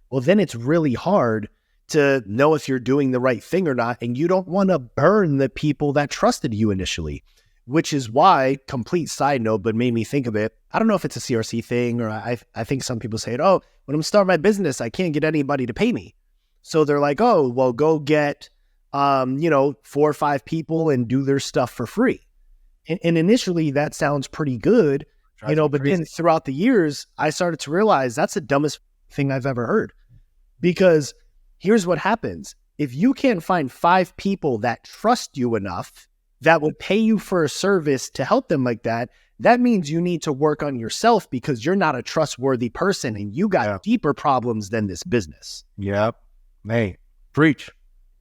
well, then it's really hard to know if you're doing the right thing or not. And you don't want to burn the people that trusted you initially, which is why, complete side note, but made me think of it. I don't know if it's a CRC thing, or I think some people say it, oh, when I'm starting my business, I can't get anybody to pay me. So they're like, oh, well, go get, 4 or 5 people and do their stuff for free. And initially that sounds pretty good, but then throughout the years, I started to realize that's the dumbest thing I've ever heard. Because here's what happens. If you can't find 5 people that trust you enough that would pay you for a service to help them like that, that means you need to work on yourself because you're not a trustworthy person and you got deeper problems than this business. Yep. Hey, preach.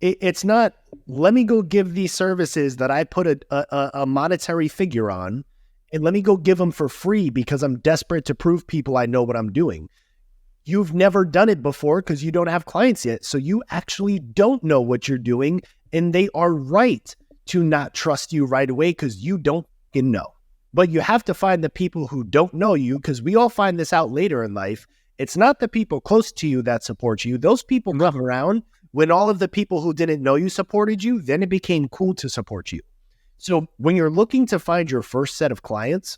It's not, let me go give these services that I put a monetary figure on, and let me go give them for free because I'm desperate to prove people I know what I'm doing. You've never done it before because you don't have clients yet. So you actually don't know what you're doing, and they are right to not trust you right away because you don't fucking know. But you have to find the people who don't know you, because we all find this out later in life. It's not the people close to you that support you. Those people come around when all of the people who didn't know you supported you, then it became cool to support you. So when you're looking to find your first set of clients,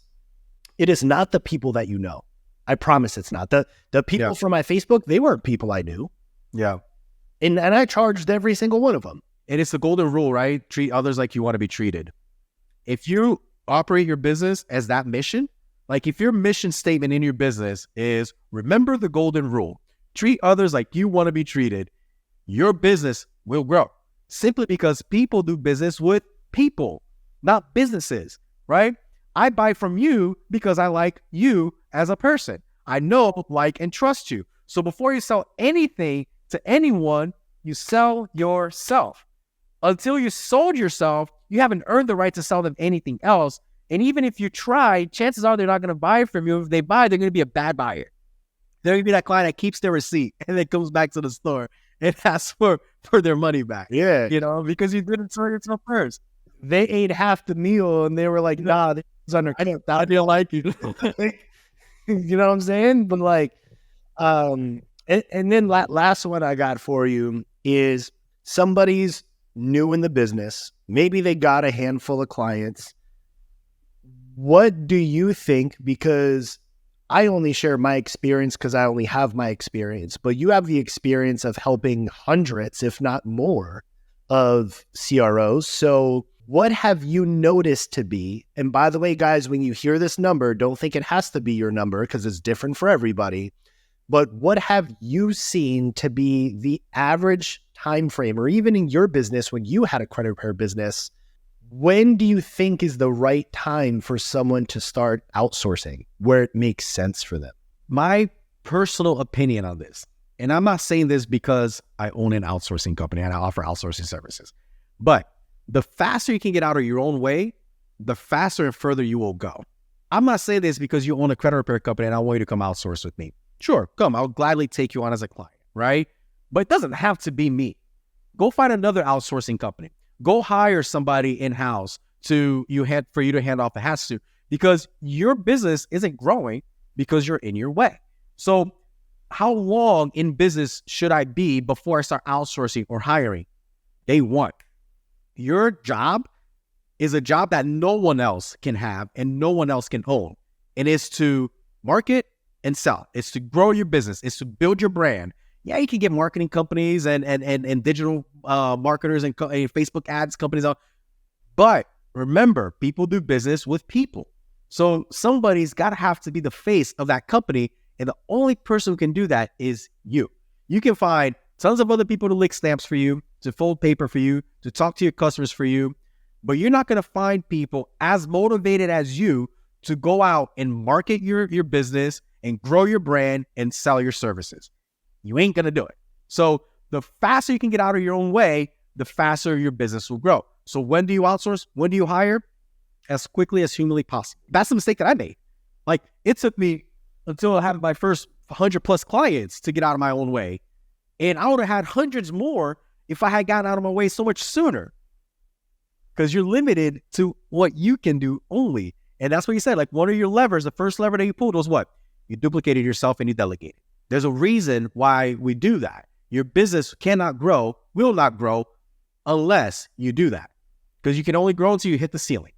it is not the people that you know. I promise it's not. The people from my Facebook, they weren't people I knew. Yeah. And I charged every single one of them. And it's the golden rule, right? Treat others like you want to be treated. If you operate your business as that mission, like if your mission statement in your business is remember the golden rule, treat others like you want to be treated, your business will grow. Simply because people do business with people, not businesses, right? I buy from you because I like you as a person. I know, like, and trust you. So before you sell anything to anyone, you sell yourself. Until you sold yourself, you haven't earned the right to sell them anything else. And even if you try, chances are they're not going to buy from you. If they buy, they're going to be a bad buyer. They're going to be that client that keeps their receipt and then comes back to the store and asks for their money back. Yeah. Because you didn't sell yourself first. They ate half the meal and they were like, nah, this is under. I didn't like you. You know what I'm saying? But like, and then last one I got for you is somebody's new in the business. Maybe they got a handful of clients. What do you think? Because I only share my experience because I only have my experience, but you have the experience of helping hundreds, if not more, of CROs. So what have you noticed to be, and by the way, guys, when you hear this number, don't think it has to be your number because it's different for everybody, but what have you seen to be the average time frame, or even in your business when you had a credit repair business, when do you think is the right time for someone to start outsourcing where it makes sense for them? My personal opinion on this, and I'm not saying this because I own an outsourcing company and I offer outsourcing services, but the faster you can get out of your own way, the faster and further you will go. I'm not saying this because you own a credit repair company and I want you to come outsource with me. Sure, come. I'll gladly take you on as a client, right? But it doesn't have to be me. Go find another outsourcing company. Go hire somebody in-house for you to hand off the hats to, because your business isn't growing because you're in your way. So how long in business should I be before I start outsourcing or hiring? Day one. Your job is a job that no one else can have and no one else can own. It is to market and sell. It's to grow your business. It's to build your brand. Yeah, you can get marketing companies and digital marketers and Facebook ads companies out. But remember, people do business with people. So somebody's got to have to be the face of that company. And the only person who can do that is you. You can find tons of other people to lick stamps for you, to fold paper for you, to talk to your customers for you. But you're not going to find people as motivated as you to go out and market your business and grow your brand and sell your services. You ain't going to do it. So the faster you can get out of your own way, the faster your business will grow. So when do you outsource? When do you hire? As quickly as humanly possible. That's the mistake that I made. Like, it took me until I had my first 100 plus clients to get out of my own way. And I would have had hundreds more if I had gotten out of my way so much sooner. Because you're limited to what you can do only. And that's what you said. Like one of your levers, the first lever that you pulled was what? You duplicated yourself and you delegated. There's a reason why we do that. Your business cannot grow, will not grow unless you do that. Because you can only grow until you hit the ceiling.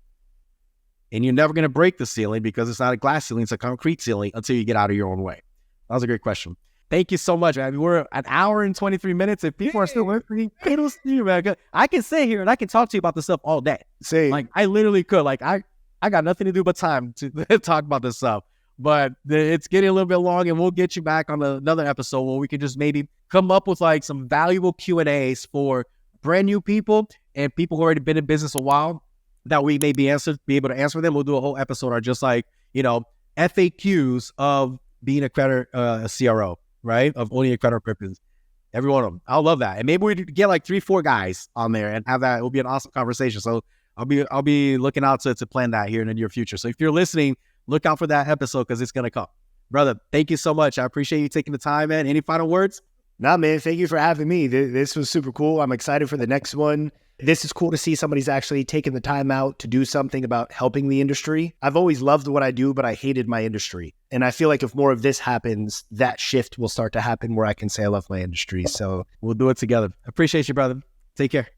And you're never going to break the ceiling because it's not a glass ceiling, it's a concrete ceiling until you get out of your own way. That was a great question. Thank you so much, man. We're an hour and 23 minutes. If people are still working, kudos to you, man. I can sit here and I can talk to you about this stuff all day. Like, I literally could. Like, I got nothing to do but time to talk about this stuff. But it's getting a little bit long, and we'll get you back on another episode where we can just maybe come up with like some valuable Q&As for brand new people and people who already been in business a while that we may be able to answer them. We'll do a whole episode on just like, FAQs of being a credit, a CRO, right? Of owning a credit business. Every one of them. I'll love that. And maybe we get like 3-4 guys on there and have that. It will be an awesome conversation. So I'll be looking out to plan that here in the near future. So if you're listening, look out for that episode because it's going to come. Brother, thank you so much. I appreciate you taking the time, man. Any final words? Nah, man, thank you for having me. This was super cool. I'm excited for the next one. This is cool to see somebody's actually taking the time out to do something about helping the industry. I've always loved what I do, but I hated my industry. And I feel like if more of this happens, that shift will start to happen where I can say I love my industry. So we'll do it together. Appreciate you, brother. Take care.